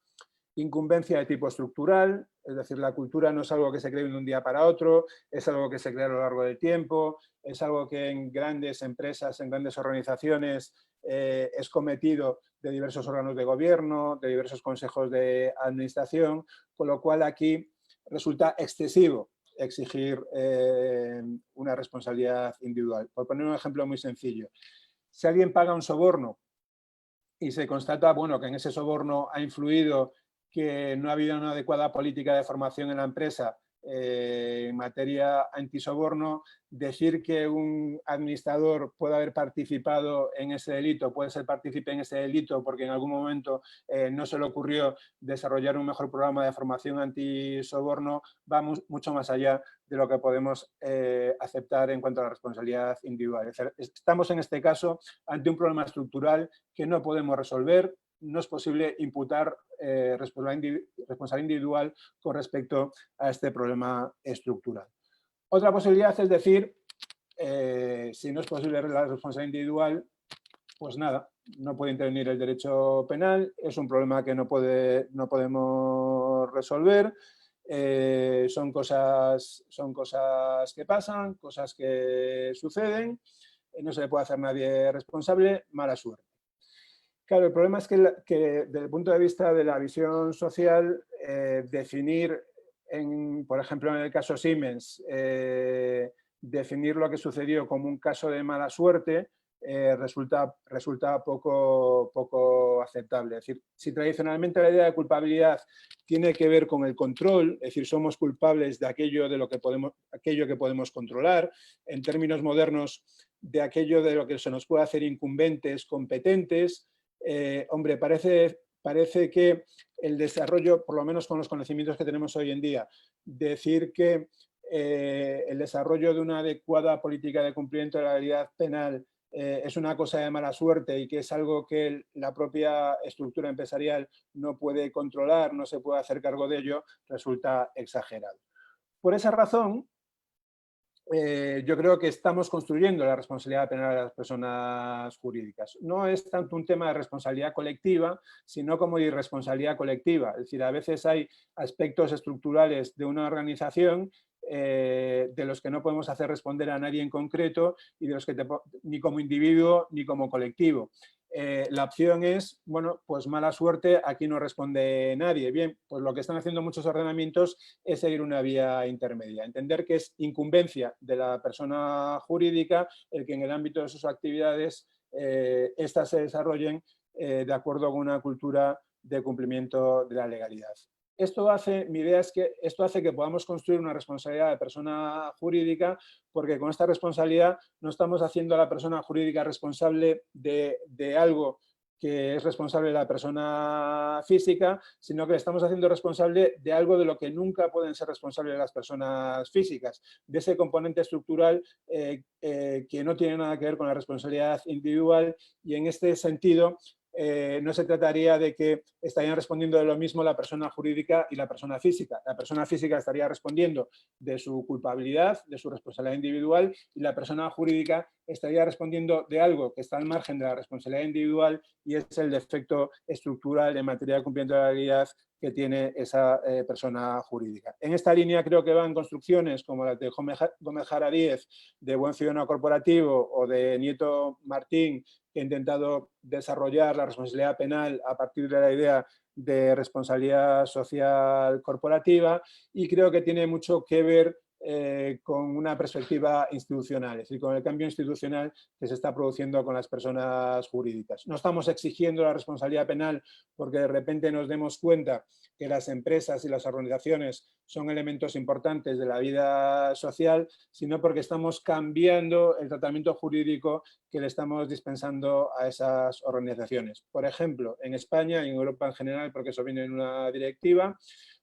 incumbencia de tipo estructural, es decir, la cultura no es algo que se cree de un día para otro, es algo que se crea a lo largo del tiempo, es algo que en grandes empresas, en grandes organizaciones es cometido de diversos órganos de gobierno, de diversos consejos de administración, con lo cual aquí resulta excesivo exigir una responsabilidad individual. Por poner un ejemplo muy sencillo, si alguien paga un soborno y se constata, bueno, que en ese soborno ha influido que no ha habido una adecuada política de formación en la empresa en materia antisoborno, decir que un administrador puede haber participado en ese delito, puede ser partícipe en ese delito porque en algún momento no se le ocurrió desarrollar un mejor programa de formación antisoborno, va mucho más allá de lo que podemos aceptar en cuanto a la responsabilidad individual. Es decir, estamos en este caso ante un problema estructural que no podemos resolver. No es posible imputar responsabilidad individual con respecto a este problema estructural. Otra posibilidad es decir, si no es posible la responsabilidad individual, pues nada, no puede intervenir el derecho penal, es un problema que no podemos resolver, son cosas que pasan, cosas que suceden, no se le puede hacer a nadie responsable, mala suerte. Claro, el problema es que desde el punto de vista de la visión social, definir, por ejemplo, en el caso Siemens, definir lo que sucedió como un caso de mala suerte resulta poco aceptable. Es decir, si tradicionalmente la idea de culpabilidad tiene que ver con el control, es decir, somos culpables de aquello que podemos controlar, en términos modernos, de aquello de lo que se nos puede hacer incumbentes, competentes. Hombre, parece que el desarrollo, por lo menos con los conocimientos que tenemos hoy en día, decir que el desarrollo de una adecuada política de cumplimiento de la legalidad penal es una cosa de mala suerte y que es algo que la propia estructura empresarial no puede controlar, no se puede hacer cargo de ello, resulta exagerado. Por esa razón, yo creo que estamos construyendo la responsabilidad penal de las personas jurídicas. No es tanto un tema de responsabilidad colectiva, sino como de irresponsabilidad colectiva. Es decir, a veces hay aspectos estructurales de una organización de los que no podemos hacer responder a nadie en concreto y de los que ni como individuo ni como colectivo. La opción es, bueno, pues mala suerte, aquí no responde nadie. Bien, pues lo que están haciendo muchos ordenamientos es seguir una vía intermedia, entender que es incumbencia de la persona jurídica el que en el ámbito de sus actividades éstas se desarrollen de acuerdo con una cultura de cumplimiento de la legalidad. mi idea es que esto hace que podamos construir una responsabilidad de persona jurídica, porque con esta responsabilidad no estamos haciendo a la persona jurídica responsable de algo que es responsable de la persona física, sino que le estamos haciendo responsable de algo de lo que nunca pueden ser responsables las personas físicas, de ese componente estructural que no tiene nada que ver con la responsabilidad individual, y en este sentido no se trataría de que estarían respondiendo de lo mismo la persona jurídica y la persona física. La persona física estaría respondiendo de su culpabilidad, de su responsabilidad individual, y la persona jurídica estaría respondiendo de algo que está al margen de la responsabilidad individual, y es el defecto estructural en materia de cumplimiento de la legalidad que tiene esa persona jurídica. En esta línea creo que van construcciones como las de Gómez Jara Díez, de Buen Ciudadano Corporativo, o de Nieto Martín, que ha intentado desarrollar la responsabilidad penal a partir de la idea de responsabilidad social corporativa, y creo que tiene mucho que ver con una perspectiva institucional, es decir, con el cambio institucional que se está produciendo con las personas jurídicas. No estamos exigiendo la responsabilidad penal porque de repente nos demos cuenta que las empresas y las organizaciones son elementos importantes de la vida social, sino porque estamos cambiando el tratamiento jurídico que le estamos dispensando a esas organizaciones. Por ejemplo, en España y en Europa en general, porque eso viene en una directiva,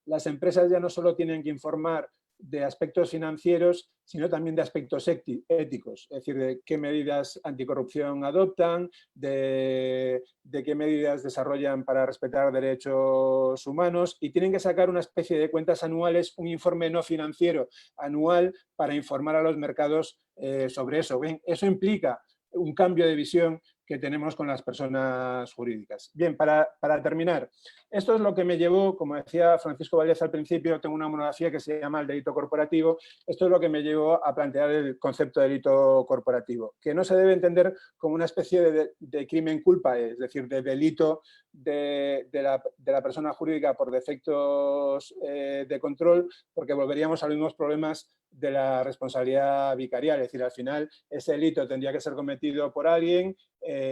las empresas ya no solo tienen que informar de aspectos financieros, sino también de aspectos éticos, es decir, de qué medidas anticorrupción adoptan, de qué medidas desarrollan para respetar derechos humanos, y tienen que sacar una especie de cuentas anuales, un informe no financiero anual para informar a los mercados sobre eso. Bien, eso implica un cambio de visión que tenemos con las personas jurídicas. Bien, para terminar, esto es lo que me llevó, como decía Francisco Valdez al principio, tengo una monografía que se llama El delito corporativo, esto es lo que me llevó a plantear el concepto de delito corporativo, que no se debe entender como una especie de crimen culpa, es decir, de delito de la persona jurídica por defectos de control, porque volveríamos a los mismos problemas de la responsabilidad vicarial, es decir, al final ese delito tendría que ser cometido por alguien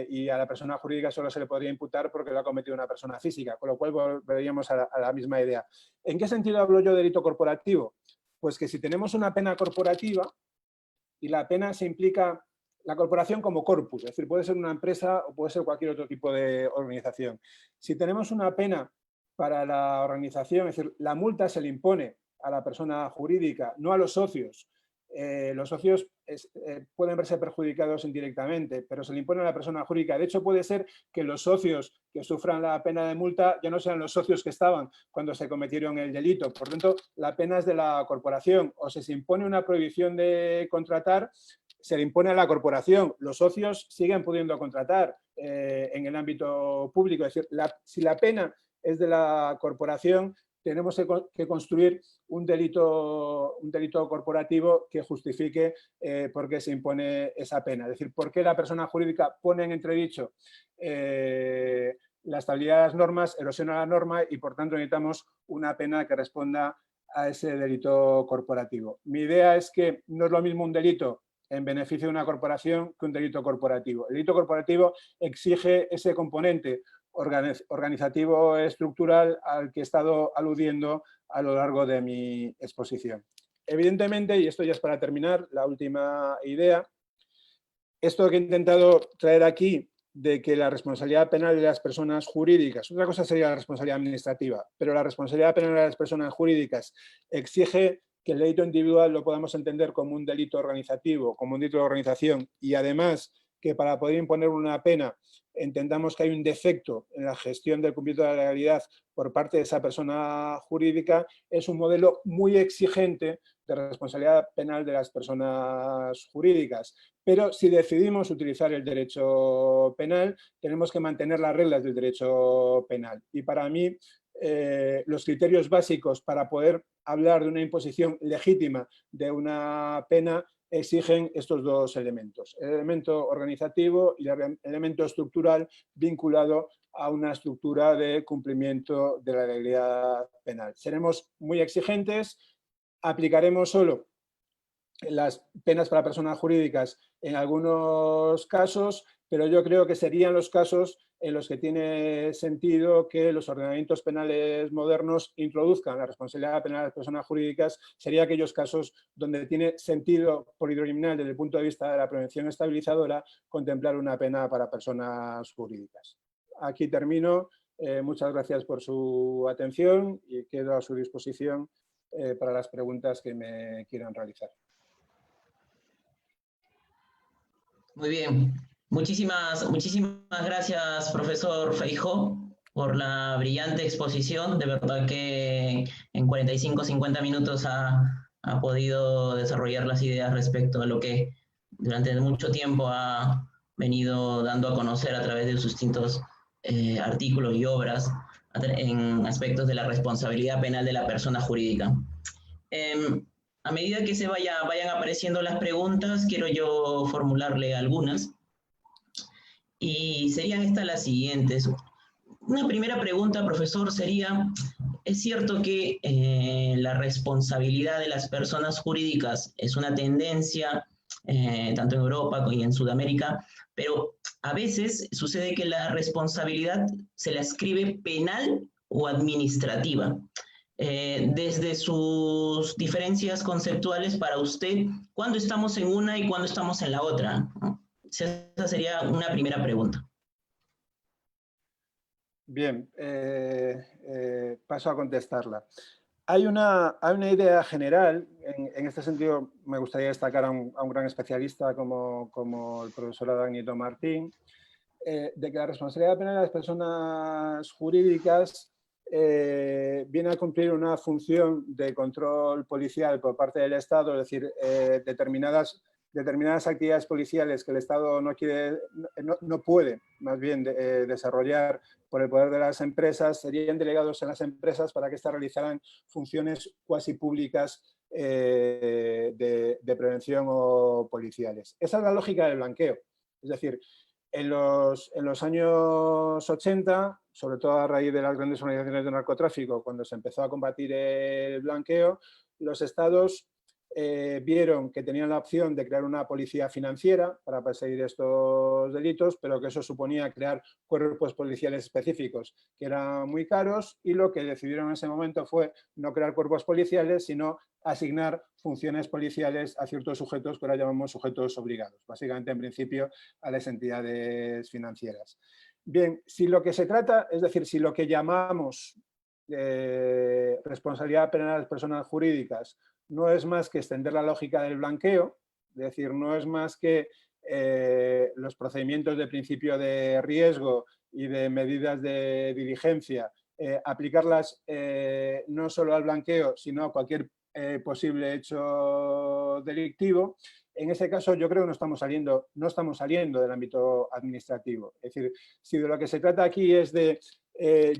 y a la persona jurídica solo se le podría imputar porque lo ha cometido una persona física, con lo cual volveríamos a la misma idea. ¿En qué sentido hablo yo de delito corporativo? Pues que si tenemos una pena corporativa y la pena se implica la corporación como corpus, es decir, puede ser una empresa o puede ser cualquier otro tipo de organización. Si tenemos una pena para la organización, es decir, la multa se le impone a la persona jurídica, no a los socios. Los socios pueden verse perjudicados indirectamente, pero se le impone a la persona jurídica. De hecho, puede ser que los socios que sufran la pena de multa ya no sean los socios que estaban cuando se cometieron el delito. Por tanto, la pena es de la corporación. O se impone una prohibición de contratar, se le impone a la corporación. Los socios siguen pudiendo contratar en el ámbito público. Es decir, si la pena es de la corporación, tenemos que construir un delito corporativo que justifique por qué se impone esa pena. Es decir, por qué la persona jurídica pone en entredicho la estabilidad de las normas, erosiona la norma, y por tanto necesitamos una pena que responda a ese delito corporativo. Mi idea es que no es lo mismo un delito en beneficio de una corporación que un delito corporativo. El delito corporativo exige ese componente organizativo estructural al que he estado aludiendo a lo largo de mi exposición. Evidentemente, y esto ya es para terminar, la última idea, esto que he intentado traer aquí de que la responsabilidad penal de las personas jurídicas, otra cosa sería la responsabilidad administrativa, pero la responsabilidad penal de las personas jurídicas exige que el delito individual lo podamos entender como un delito organizativo, como un delito de organización, y además que para poder imponer una pena entendamos que hay un defecto en la gestión del cumplimiento de la legalidad por parte de esa persona jurídica, es un modelo muy exigente de responsabilidad penal de las personas jurídicas. Pero si decidimos utilizar el derecho penal, tenemos que mantener las reglas del derecho penal. Y para mí, los criterios básicos para poder hablar de una imposición legítima de una pena exigen estos dos elementos, el elemento organizativo y el elemento estructural vinculado a una estructura de cumplimiento de la legalidad penal. Seremos muy exigentes, aplicaremos solo las penas para personas jurídicas en algunos casos, pero yo creo que serían los casos en los que tiene sentido que los ordenamientos penales modernos introduzcan la responsabilidad penal de las personas jurídicas sería aquellos casos donde tiene sentido por hidrocriminal desde el punto de vista de la prevención estabilizadora contemplar una pena para personas jurídicas. Aquí termino. Muchas gracias por su atención y quedo a su disposición para las preguntas que me quieran realizar. Muy bien. Muchísimas gracias, profesor Feijó, por la brillante exposición. De verdad que en 45 o 50 minutos ha podido desarrollar las ideas respecto a lo que durante mucho tiempo ha venido dando a conocer a través de sus distintos artículos y obras en aspectos de la responsabilidad penal de la persona jurídica. A medida que se vayan apareciendo las preguntas, quiero yo formularle algunas. Y serían estas las siguientes. Una primera pregunta, profesor, sería, ¿es cierto que la responsabilidad de las personas jurídicas es una tendencia, tanto en Europa como en Sudamérica, pero a veces sucede que la responsabilidad se la escribe penal o administrativa? Desde sus diferencias conceptuales para usted, ¿cuándo estamos en una y cuándo estamos en la otra? Esa sería una primera pregunta. Bien, paso a contestarla. Hay una idea general, en este sentido me gustaría destacar a un gran especialista como el profesor Adán Martín, de que la responsabilidad penal de las personas jurídicas viene a cumplir una función de control policial por parte del Estado, es decir, determinadas actividades policiales que el Estado no puede más bien desarrollar por el poder de las empresas, serían delegados en las empresas para que éstas realizaran funciones cuasi públicas de prevención o policiales. Esa es la lógica del blanqueo. Es decir, en los años 80, sobre todo a raíz de las grandes organizaciones de narcotráfico, cuando se empezó a combatir el blanqueo, los estados vieron que tenían la opción de crear una policía financiera para perseguir estos delitos, pero que eso suponía crear cuerpos policiales específicos que eran muy caros, y lo que decidieron en ese momento fue no crear cuerpos policiales, sino asignar funciones policiales a ciertos sujetos que ahora llamamos sujetos obligados, básicamente en principio a las entidades financieras. Bien, si lo que se trata, es decir, si lo que llamamos responsabilidad penal de las personas jurídicas no es más que extender la lógica del blanqueo, es decir, no es más que los procedimientos de principio de riesgo y de medidas de diligencia, aplicarlas no solo al blanqueo, sino a cualquier posible hecho delictivo. En ese caso yo creo que no estamos saliendo del ámbito administrativo. Es decir, si de lo que se trata aquí es de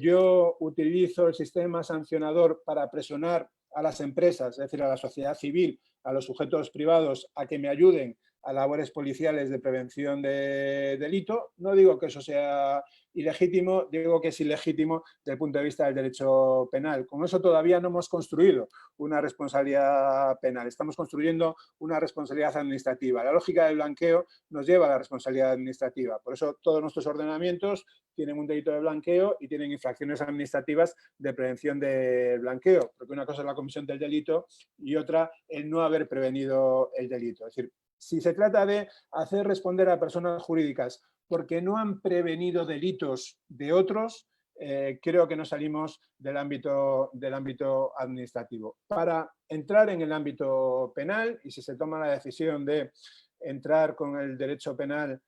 yo utilizo el sistema sancionador para presionar a las empresas, es decir, a la sociedad civil, a los sujetos privados, a que me ayuden a labores policiales de prevención de delito, no digo que eso sea ilegítimo, digo que es ilegítimo desde el punto de vista del derecho penal. Con eso todavía no hemos construido una responsabilidad penal, estamos construyendo una responsabilidad administrativa. La lógica del blanqueo nos lleva a la responsabilidad administrativa, por eso todos nuestros ordenamientos tienen un delito de blanqueo y tienen infracciones administrativas de prevención de blanqueo, porque una cosa es la comisión del delito y otra el no haber prevenido el delito. Es decir, si se trata de hacer responder a personas jurídicas porque no han prevenido delitos de otros, creo que no salimos del ámbito administrativo. Para entrar en el ámbito penal, y si se toma la decisión de entrar con el derecho penal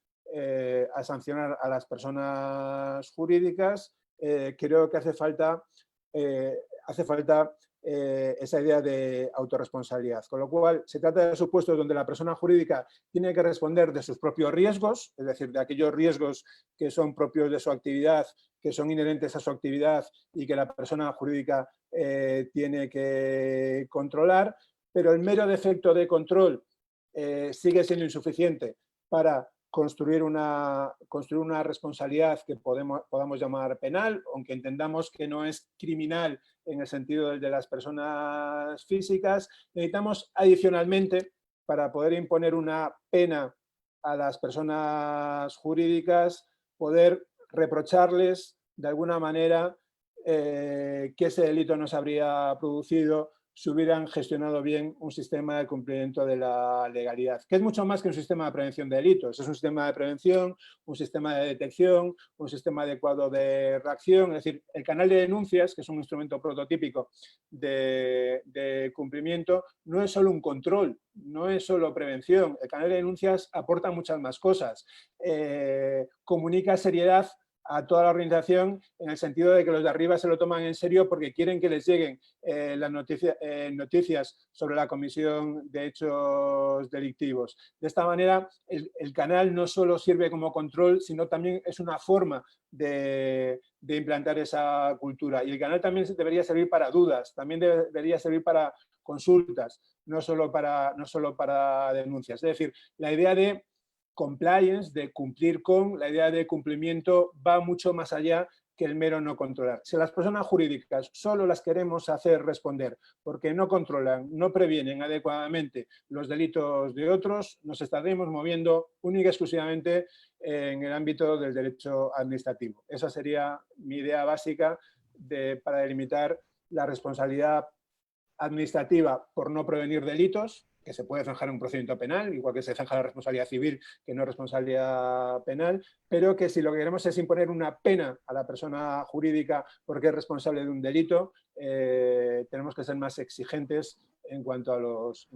a sancionar a las personas jurídicas, creo que hace falta esa idea de autorresponsabilidad. Con lo cual, se trata de supuestos donde la persona jurídica tiene que responder de sus propios riesgos, es decir, de aquellos riesgos que son propios de su actividad, que son inherentes a su actividad y que la persona jurídica tiene que controlar, pero el mero defecto de control sigue siendo insuficiente para construir una responsabilidad que podamos llamar penal, aunque entendamos que no es criminal en el sentido del de las personas físicas. Necesitamos adicionalmente, para poder imponer una pena a las personas jurídicas, poder reprocharles de alguna manera que ese delito no se habría producido si hubieran gestionado bien un sistema de cumplimiento de la legalidad, que es mucho más que un sistema de prevención de delitos. Es un sistema de prevención, un sistema de detección, un sistema adecuado de reacción. Es decir, el canal de denuncias, que es un instrumento prototípico de cumplimiento, no es solo un control, no es solo prevención. El canal de denuncias aporta muchas más cosas. Comunica seriedad a toda la organización en el sentido de que los de arriba se lo toman en serio porque quieren que les lleguen las noticias sobre la comisión de hechos delictivos. De esta manera, el canal no solo sirve como control, sino también es una forma de implantar esa cultura. Y el canal también debería servir para dudas, también debería servir para consultas, no solo para denuncias. Es decir, la idea de compliance, de cumplir con, la idea de cumplimiento va mucho más allá que el mero no controlar. Si las personas jurídicas solo las queremos hacer responder porque no controlan, no previenen adecuadamente los delitos de otros, nos estaremos moviendo única y exclusivamente en el ámbito del derecho administrativo. Esa sería mi idea básica para delimitar la responsabilidad administrativa por no prevenir delitos, que se puede zanjar en un procedimiento penal, igual que se zanja la responsabilidad civil, que no es responsabilidad penal, pero que si lo que queremos es imponer una pena a la persona jurídica porque es responsable de un delito, tenemos que ser más exigentes en cuanto a los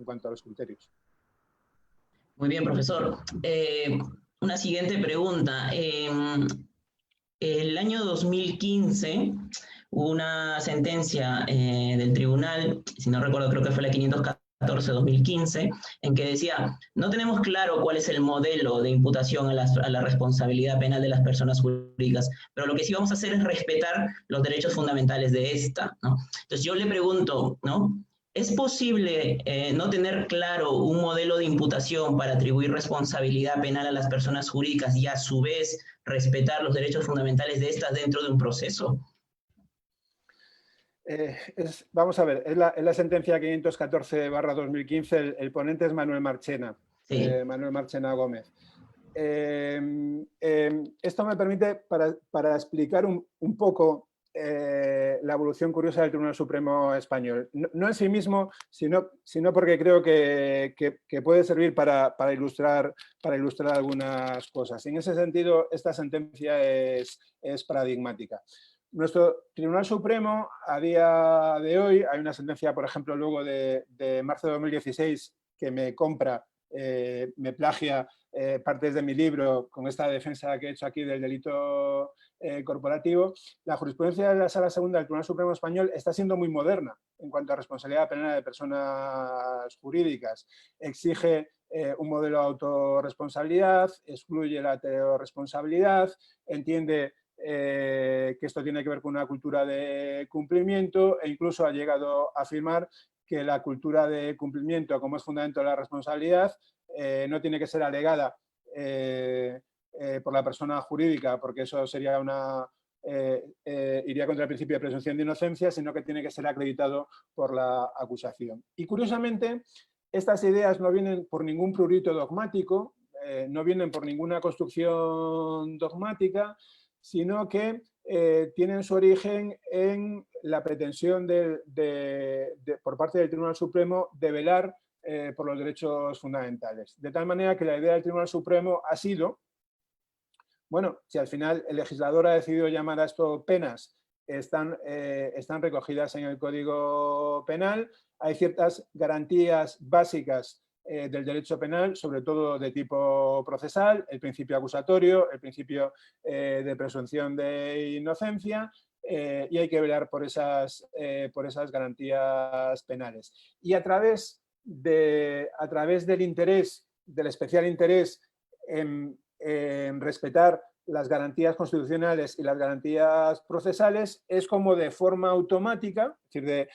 criterios. Muy bien, profesor. Una siguiente pregunta. El año 2015 hubo una sentencia del tribunal, si no recuerdo, creo que fue la 514-2015, en que decía, no tenemos claro cuál es el modelo de imputación a la responsabilidad penal de las personas jurídicas, pero lo que sí vamos a hacer es respetar los derechos fundamentales de esta, ¿no? Entonces yo le pregunto, ¿no? ¿Es posible no tener claro un modelo de imputación para atribuir responsabilidad penal a las personas jurídicas y a su vez respetar los derechos fundamentales de estas dentro de un proceso? Vamos a ver, es la sentencia 514/2015, el ponente es Manuel Marchena, Sí. Manuel Marchena Gómez. Esto me permite para explicar un poco la evolución curiosa del Tribunal Supremo Español. No en sí mismo, sino porque creo que puede servir para ilustrar algunas cosas. En ese sentido, esta sentencia es paradigmática. Nuestro Tribunal Supremo, a día de hoy, hay una sentencia, por ejemplo, luego de marzo de 2016, que me compra, me plagia partes de mi libro con esta defensa que he hecho aquí del delito corporativo. La jurisprudencia de la Sala Segunda del Tribunal Supremo Español está siendo muy moderna en cuanto a responsabilidad penal de personas jurídicas. Exige un modelo de autorresponsabilidad, excluye la heteroresponsabilidad, entiende que esto tiene que ver con una cultura de cumplimiento e incluso ha llegado a afirmar que la cultura de cumplimiento, como es fundamento de la responsabilidad, no tiene que ser alegada por la persona jurídica, porque eso sería iría contra el principio de presunción de inocencia, sino que tiene que ser acreditado por la acusación. Y curiosamente, estas ideas no vienen por ningún prurito dogmático, no vienen por ninguna construcción dogmática, sino que tienen su origen en la pretensión por parte del Tribunal Supremo de velar por los derechos fundamentales. De tal manera que la idea del Tribunal Supremo ha sido, bueno, si al final el legislador ha decidido llamar a esto penas, están recogidas en el Código Penal, hay ciertas garantías básicas del derecho penal, sobre todo de tipo procesal, el principio acusatorio, el principio de presunción de inocencia, y hay que velar por esas garantías penales. Y a través del interés, del especial interés en respetar las garantías constitucionales y las garantías procesales, es como de forma automática, es decir,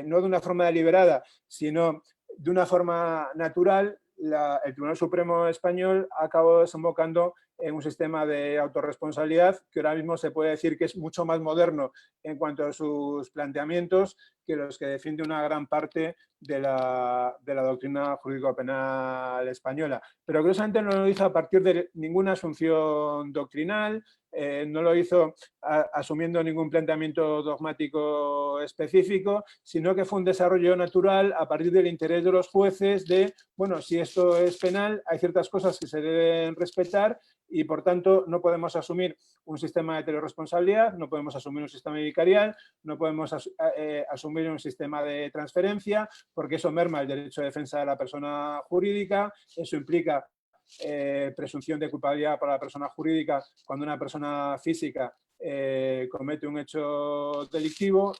no de una forma deliberada, sino de una forma natural, el Tribunal Supremo Español ha acabado desembocando en un sistema de autorresponsabilidad que ahora mismo se puede decir que es mucho más moderno en cuanto a sus planteamientos que los que defiende una gran parte de la doctrina jurídico-penal española. Pero curiosamente no lo hizo a partir de ninguna asunción doctrinal, no lo hizo asumiendo ningún planteamiento dogmático específico, sino que fue un desarrollo natural a partir del interés de los jueces de, bueno, si esto es penal, hay ciertas cosas que se deben respetar y, por tanto, no podemos asumir un sistema de teleresponsabilidad, no podemos asumir un sistema vicarial, no podemos asumir un sistema de transferencia, porque eso merma el derecho de defensa de la persona jurídica, eso implica presunción de culpabilidad para la persona jurídica cuando una persona física comete un hecho delictivo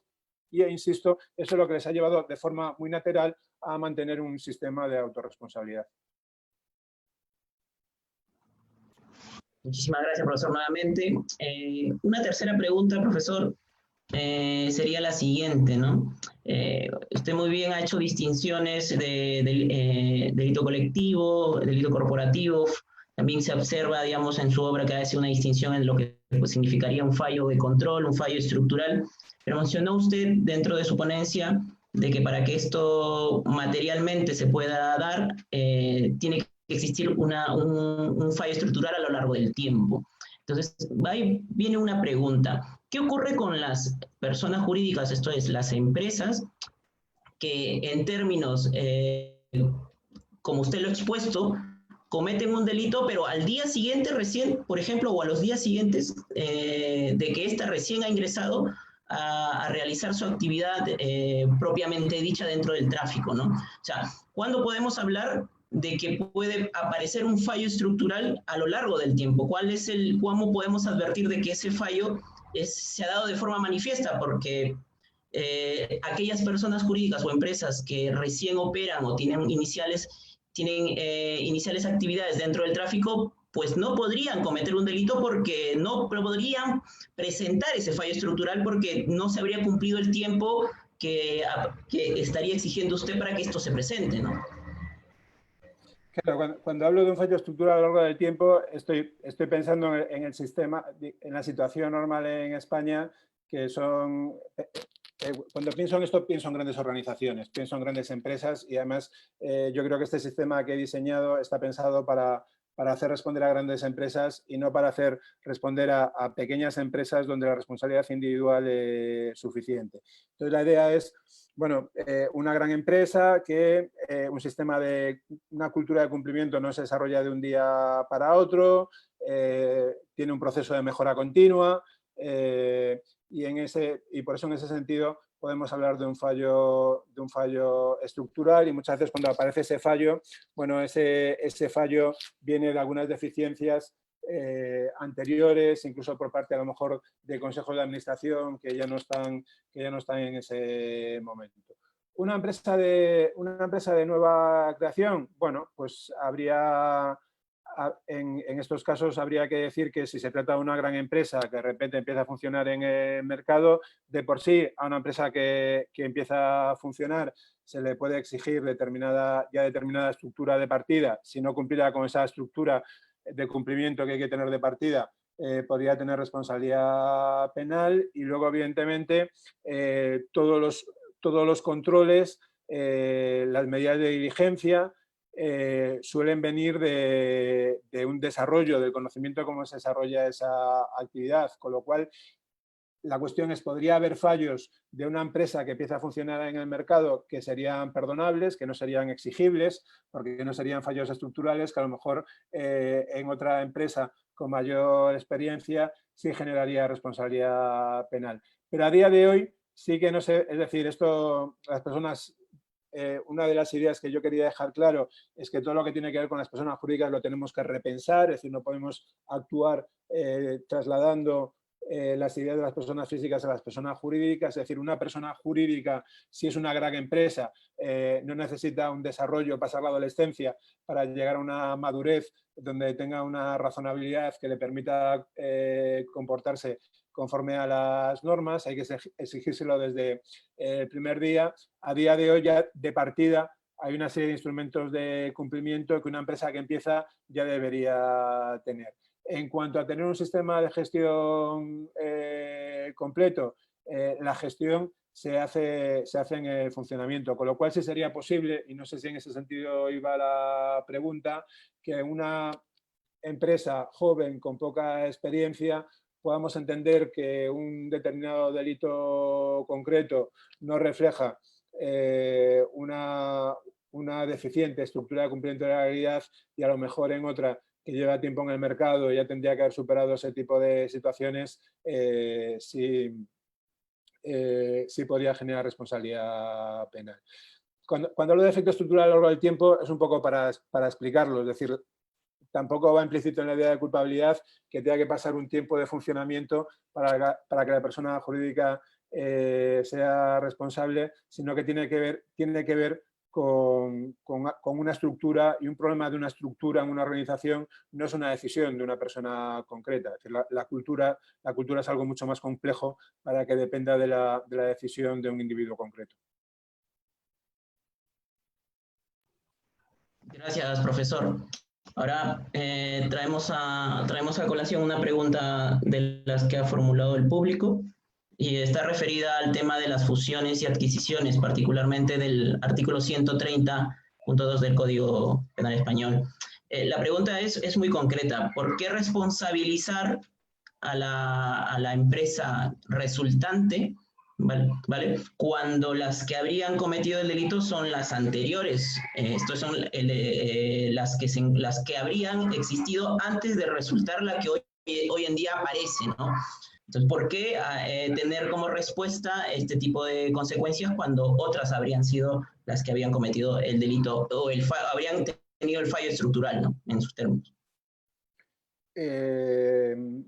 y, insisto, eso es lo que les ha llevado de forma muy natural a mantener un sistema de autorresponsabilidad. Muchísimas gracias, profesor, nuevamente. Una tercera pregunta, profesor, sería la siguiente, ¿no? Usted muy bien ha hecho distinciones de delito colectivo, delito corporativo. También se observa, digamos, en su obra que hace una distinción en lo que pues, significaría un fallo de control, un fallo estructural. Pero mencionó usted dentro de su ponencia de que para que esto materialmente se pueda dar, tiene que existir un fallo estructural a lo largo del tiempo. Entonces, ahí viene una pregunta. ¿Qué ocurre con las personas jurídicas, esto es, las empresas, que en términos, como usted lo ha expuesto, cometen un delito, pero al día siguiente recién, por ejemplo, o a los días siguientes de que ésta recién ha ingresado a realizar su actividad propiamente dicha dentro del tráfico, ¿no? O sea, ¿cuándo podemos hablar de que puede aparecer un fallo estructural a lo largo del tiempo? ¿Cómo podemos advertir de que ese fallo se ha dado de forma manifiesta? Porque aquellas personas jurídicas o empresas que recién operan o tienen iniciales actividades dentro del tráfico, pues no podrían cometer un delito porque no podrían presentar ese fallo estructural porque no se habría cumplido el tiempo que estaría exigiendo usted para que esto se presente, ¿no? Claro, cuando hablo de un fallo estructural a lo largo del tiempo, estoy pensando en el sistema, en la situación normal en España, que son... Cuando pienso en esto, pienso en grandes organizaciones, pienso en grandes empresas y además yo creo que este sistema que he diseñado está pensado para hacer responder a grandes empresas y no para hacer responder a pequeñas empresas donde la responsabilidad individual es suficiente. Entonces, la idea es, bueno, una gran empresa que un sistema de una cultura de cumplimiento no se desarrolla de un día para otro, tiene un proceso de mejora continua y por eso en ese sentido podemos hablar de un fallo estructural y muchas veces cuando aparece ese fallo, bueno, ese fallo viene de algunas deficiencias anteriores, incluso por parte a lo mejor de consejos de administración que ya no están en ese momento. Una empresa de nueva creación, bueno, pues en estos casos habría que decir que si se trata de una gran empresa que de repente empieza a funcionar en el mercado, de por sí a una empresa que empieza a funcionar se le puede exigir determinada estructura de partida. Si no cumpliera con esa estructura de cumplimiento que hay que tener de partida, podría tener responsabilidad penal y luego, evidentemente, todos los controles, las medidas de diligencia, suelen venir de un desarrollo del conocimiento de cómo se desarrolla esa actividad, con lo cual la cuestión es, ¿podría haber fallos de una empresa que empieza a funcionar en el mercado que serían perdonables, que no serían exigibles, porque no serían fallos estructurales, que a lo mejor en otra empresa con mayor experiencia sí generaría responsabilidad penal? Pero a día de hoy sí que no sé, es decir, esto las personas... una de las ideas que yo quería dejar claro es que todo lo que tiene que ver con las personas jurídicas lo tenemos que repensar, es decir, no podemos actuar trasladando las ideas de las personas físicas a las personas jurídicas, es decir, una persona jurídica, si es una gran empresa, no necesita un desarrollo, pasar la adolescencia para llegar a una madurez donde tenga una razonabilidad que le permita comportarse conforme a las normas, hay que exigírselo desde el primer día. A día de hoy ya de partida hay una serie de instrumentos de cumplimiento que una empresa que empieza ya debería tener. En cuanto a tener un sistema de gestión completo, la gestión se hace en el funcionamiento, con lo cual sí sería posible, y no sé si en ese sentido iba la pregunta, que una empresa joven con poca experiencia podamos entender que un determinado delito concreto no refleja una deficiente estructura de cumplimiento de la legalidad y a lo mejor en otra que lleva tiempo en el mercado y ya tendría que haber superado ese tipo de situaciones, sí podría generar responsabilidad penal. Cuando hablo de efecto estructural a lo largo del tiempo es un poco para explicarlo, es decir, tampoco va implícito en la idea de culpabilidad que tenga que pasar un tiempo de funcionamiento para que la persona jurídica sea responsable, sino que tiene que ver con una estructura, y un problema de una estructura en una organización no es una decisión de una persona concreta. Es decir, la cultura es algo mucho más complejo para que dependa de la decisión de un individuo concreto. Gracias, profesor. Ahora traemos a colación una pregunta de las que ha formulado el público y está referida al tema de las fusiones y adquisiciones, particularmente del artículo 130.2 del Código Penal Español. La pregunta es muy concreta. ¿Por qué responsabilizar a la empresa resultante, ¿vale? Cuando las que habrían cometido el delito son las anteriores? Estos son las que habrían existido antes de resultar la que hoy en día aparece, ¿no? Entonces, ¿por qué tener como respuesta este tipo de consecuencias cuando otras habrían sido las que habían cometido el delito o habrían tenido el fallo estructural, ¿no? En sus términos. En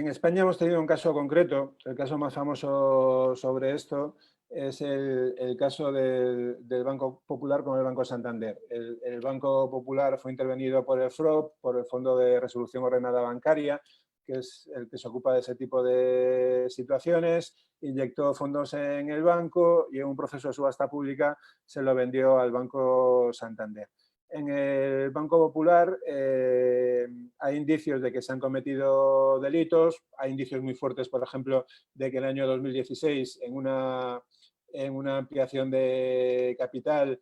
España hemos tenido un caso concreto, el caso más famoso sobre esto es el caso del Banco Popular con el Banco Santander. El Banco Popular fue intervenido por el FROB, por el Fondo de Resolución Ordenada Bancaria, que es el que se ocupa de ese tipo de situaciones, inyectó fondos en el banco y en un proceso de subasta pública se lo vendió al Banco Santander. En el Banco Popular hay indicios de que se han cometido delitos, hay indicios muy fuertes, por ejemplo, de que en el año 2016, en una ampliación de capital,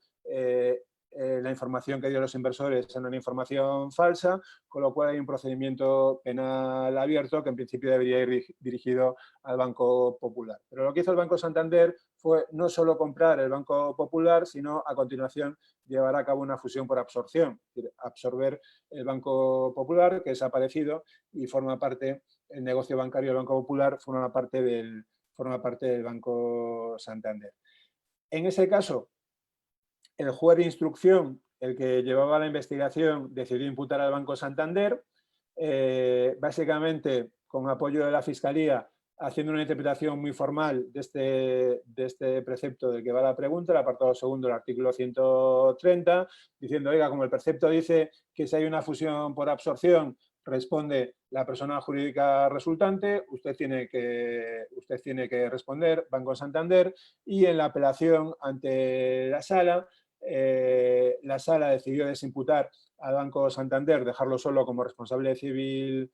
la información que dio los inversores era una información falsa, con lo cual hay un procedimiento penal abierto que en principio debería ir dirigido al Banco Popular. Pero lo que hizo el Banco Santander fue no solo comprar el Banco Popular, sino a continuación llevar a cabo una fusión por absorción, es decir, absorber el Banco Popular, que es desaparecido, y forma parte, el negocio bancario del Banco Popular forma parte del Banco Santander. En ese caso, el juez de instrucción, el que llevaba la investigación, decidió imputar al Banco Santander, básicamente con apoyo de la Fiscalía, haciendo una interpretación muy formal de este precepto del que va la pregunta, el apartado segundo del artículo 130, diciendo, oiga, como el precepto dice que si hay una fusión por absorción, responde la persona jurídica resultante, usted tiene que responder, Banco Santander, y en la apelación ante la sala decidió desimputar al Banco Santander, dejarlo solo como responsable civil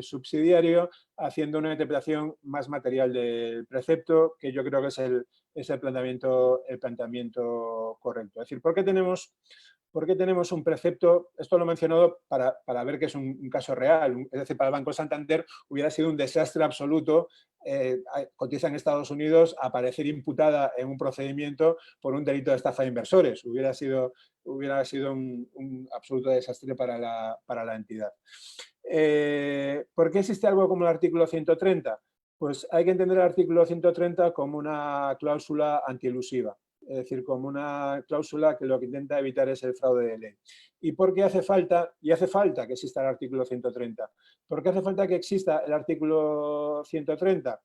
subsidiario, haciendo una interpretación más material del precepto, que yo creo que es el planteamiento correcto. Es decir, ¿por qué tenemos un precepto? Esto lo he mencionado para ver que es un caso real. Es decir, para el Banco Santander hubiera sido un desastre absoluto, cotiza en Estados Unidos, aparecer imputada en un procedimiento por un delito de estafa de inversores. Hubiera sido un absoluto desastre para la entidad. ¿Por qué existe algo como el artículo 130? Pues hay que entender el artículo 130 como una cláusula antielusiva. Es decir, como una cláusula que lo que intenta evitar es el fraude de ley. ¿Y por qué hace falta? Y hace falta que exista el artículo 130. ¿Por qué hace falta que exista el artículo 130?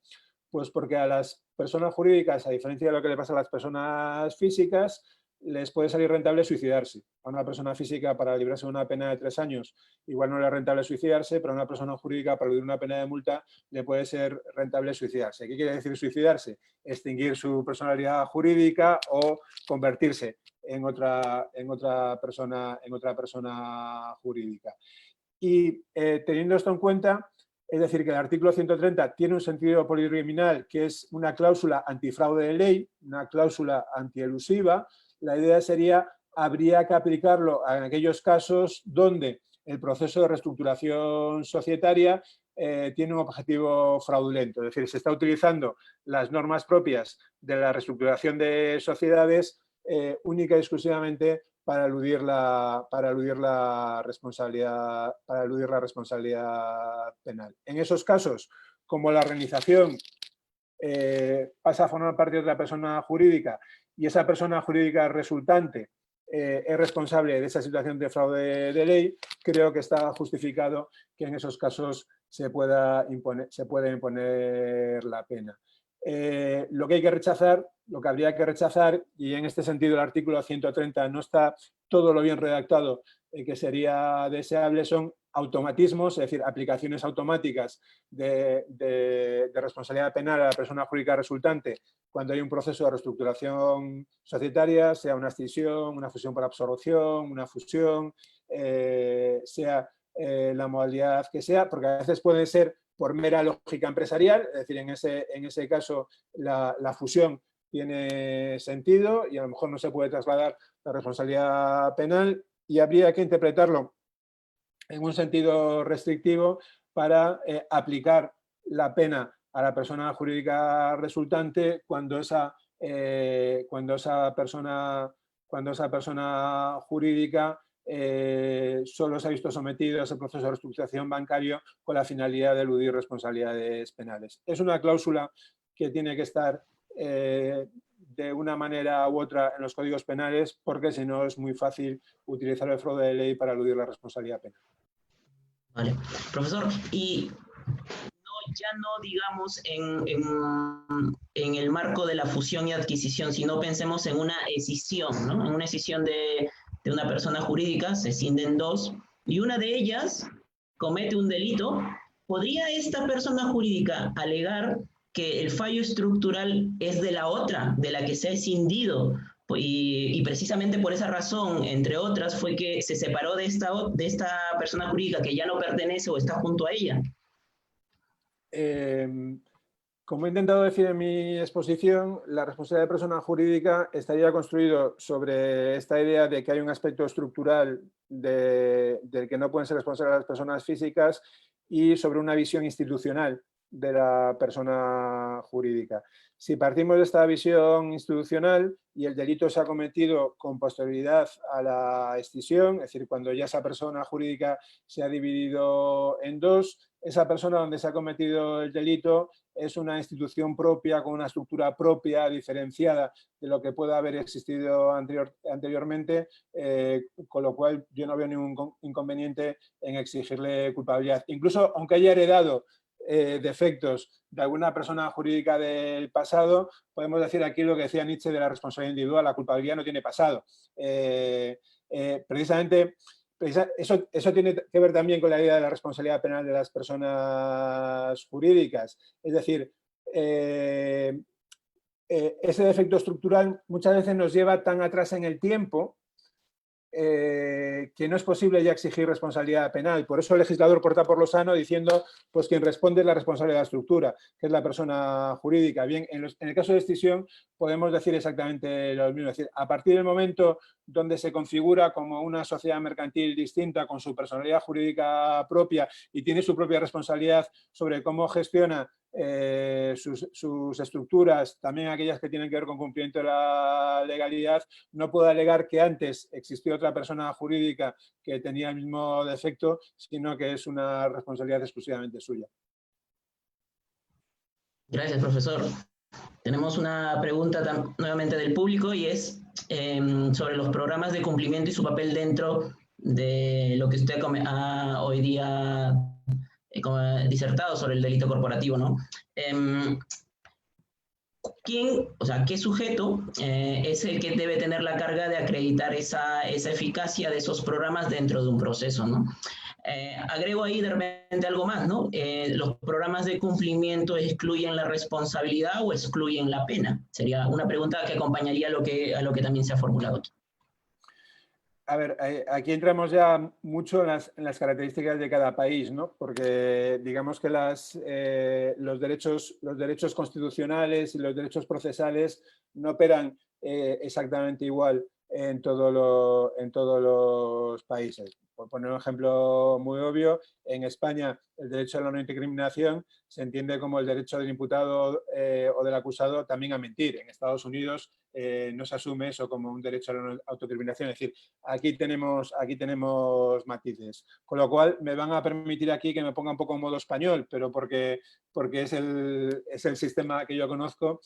Pues porque a las personas jurídicas, a diferencia de lo que le pasa a las personas físicas, les puede salir rentable suicidarse. A una persona física, para librarse de una pena de 3 años, igual no le es rentable suicidarse, pero a una persona jurídica, para eludir una pena de multa, le puede ser rentable suicidarse. ¿Qué quiere decir suicidarse? Extinguir su personalidad jurídica o convertirse en otra persona jurídica. Y teniendo esto en cuenta, es decir, que el artículo 130 tiene un sentido policriminal, que es una cláusula antifraude de ley, una cláusula antielusiva. La idea sería, habría que aplicarlo en aquellos casos donde el proceso de reestructuración societaria tiene un objetivo fraudulento, es decir, se está utilizando las normas propias de la reestructuración de sociedades única y exclusivamente para eludir la responsabilidad penal. En esos casos, como la organización pasa a formar parte de otra persona jurídica y esa persona jurídica resultante es responsable de esa situación de fraude de ley, creo que está justificado que en esos casos se pueda imponer la pena. Lo que hay que rechazar, lo que habría que rechazar, y en este sentido el artículo 130 no está todo lo bien redactado que sería deseable, son automatismos, es decir, aplicaciones automáticas de responsabilidad penal a la persona jurídica resultante cuando hay un proceso de reestructuración societaria, sea una escisión, una fusión por absorción, una fusión, sea la modalidad que sea, porque a veces puede ser por mera lógica empresarial, es decir, en ese caso la fusión tiene sentido y a lo mejor no se puede trasladar la responsabilidad penal y habría que interpretarlo en un sentido restrictivo para aplicar la pena a la persona jurídica resultante cuando esa persona jurídica solo se ha visto sometido a ese proceso de reestructuración bancario con la finalidad de eludir responsabilidades penales. Es una cláusula que tiene que estar de una manera u otra en los códigos penales, porque si no es muy fácil utilizar el fraude de ley para eludir la responsabilidad penal. Vale. Profesor, y ya no digamos en el marco de la fusión y adquisición, sino pensemos en una escisión, ¿no? En una escisión de una persona jurídica, se escinden dos, y una de ellas comete un delito. ¿Podría esta persona jurídica alegar que el fallo estructural es de la otra, de la que se ha escindido? Y precisamente por esa razón, entre otras, fue que se separó de esta persona jurídica que ya no pertenece o está junto a ella. Como he intentado decir en mi exposición, la responsabilidad de persona jurídica estaría construido sobre esta idea de que hay un aspecto estructural del que no pueden ser responsables las personas físicas y sobre una visión institucional de la persona jurídica. Si partimos de esta visión institucional y el delito se ha cometido con posterioridad a la escisión, es decir, cuando ya esa persona jurídica se ha dividido en dos, esa persona donde se ha cometido el delito es una institución propia, con una estructura propia, diferenciada de lo que pueda haber existido anteriormente, con lo cual yo no veo ningún inconveniente en exigirle culpabilidad. Incluso aunque haya heredado defectos de alguna persona jurídica del pasado, podemos decir aquí lo que decía Nietzsche de la responsabilidad individual: la culpabilidad no tiene pasado. Precisamente eso tiene que ver también con la idea de la responsabilidad penal de las personas jurídicas. Es decir, ese defecto estructural muchas veces nos lleva tan atrás en el tiempo que no es posible ya exigir responsabilidad penal. Por eso el legislador corta por lo sano diciendo, pues quien responde es la responsabilidad de la estructura, que es la persona jurídica. Bien, en el caso de escisión podemos decir exactamente lo mismo. Es decir, a partir del momento donde se configura como una sociedad mercantil distinta, con su personalidad jurídica propia y tiene su propia responsabilidad sobre cómo gestiona sus estructuras, también aquellas que tienen que ver con cumplimiento de la legalidad, no puedo alegar que antes existió otra persona jurídica que tenía el mismo defecto, sino que es una responsabilidad exclusivamente suya. Gracias, profesor. Tenemos una pregunta nuevamente del público y es sobre los programas de cumplimiento y su papel dentro de lo que usted ha hoy día disertado sobre el delito corporativo, ¿no? ¿Qué sujeto es el que debe tener la carga de acreditar esa eficacia de esos programas dentro de un proceso, ¿no? Agrego ahí de repente algo más, ¿no? ¿Los programas de cumplimiento excluyen la responsabilidad o excluyen la pena? Sería una pregunta que acompañaría a lo que también se ha formulado aquí. A ver, aquí entramos ya mucho en las características de cada país, ¿no? Porque digamos que los derechos constitucionales y los derechos procesales no operan exactamente igual en todos los países. Por poner un ejemplo muy obvio, en España el derecho a la no discriminación se entiende como el derecho del imputado o del acusado también a mentir. En Estados Unidos no se asume eso como un derecho a la no autodeterminación. Es decir, aquí tenemos matices. Con lo cual me van a permitir aquí que me ponga un poco en modo español, pero porque es el sistema que yo conozco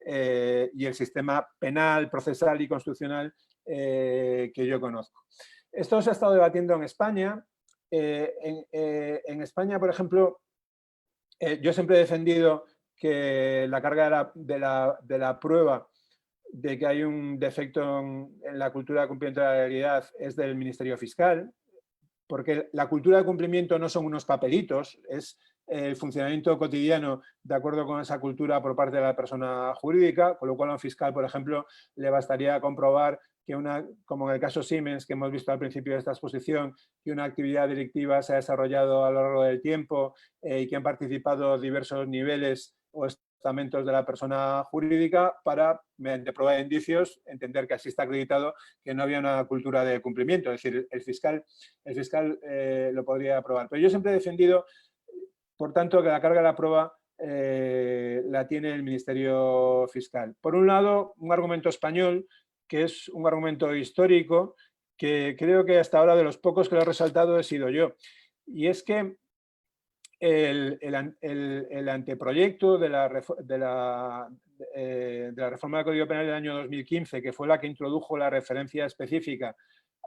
y el sistema penal, procesal y constitucional que yo conozco. Esto se ha estado debatiendo en España. En España, por ejemplo, yo siempre he defendido que la carga de la prueba de que hay un defecto en la cultura de cumplimiento de la legalidad es del Ministerio Fiscal, porque la cultura de cumplimiento no son unos papelitos, es el funcionamiento cotidiano de acuerdo con esa cultura por parte de la persona jurídica, con lo cual a un fiscal, por ejemplo, le bastaría comprobar que como en el caso Siemens, que hemos visto al principio de esta exposición, que una actividad delictiva se ha desarrollado a lo largo del tiempo y que han participado diversos niveles o estamentos de la persona jurídica para, mediante prueba de indicios, entender que así está acreditado que no había una cultura de cumplimiento. Es decir, el fiscal lo podría aprobar. Pero yo siempre he defendido, por tanto, que la carga de la prueba la tiene el Ministerio Fiscal. Por un lado, un argumento español, que es un argumento histórico, que creo que hasta ahora de los pocos que lo he resaltado he sido yo. Y es que el anteproyecto de la reforma del Código Penal del año 2015, que fue la que introdujo la referencia específica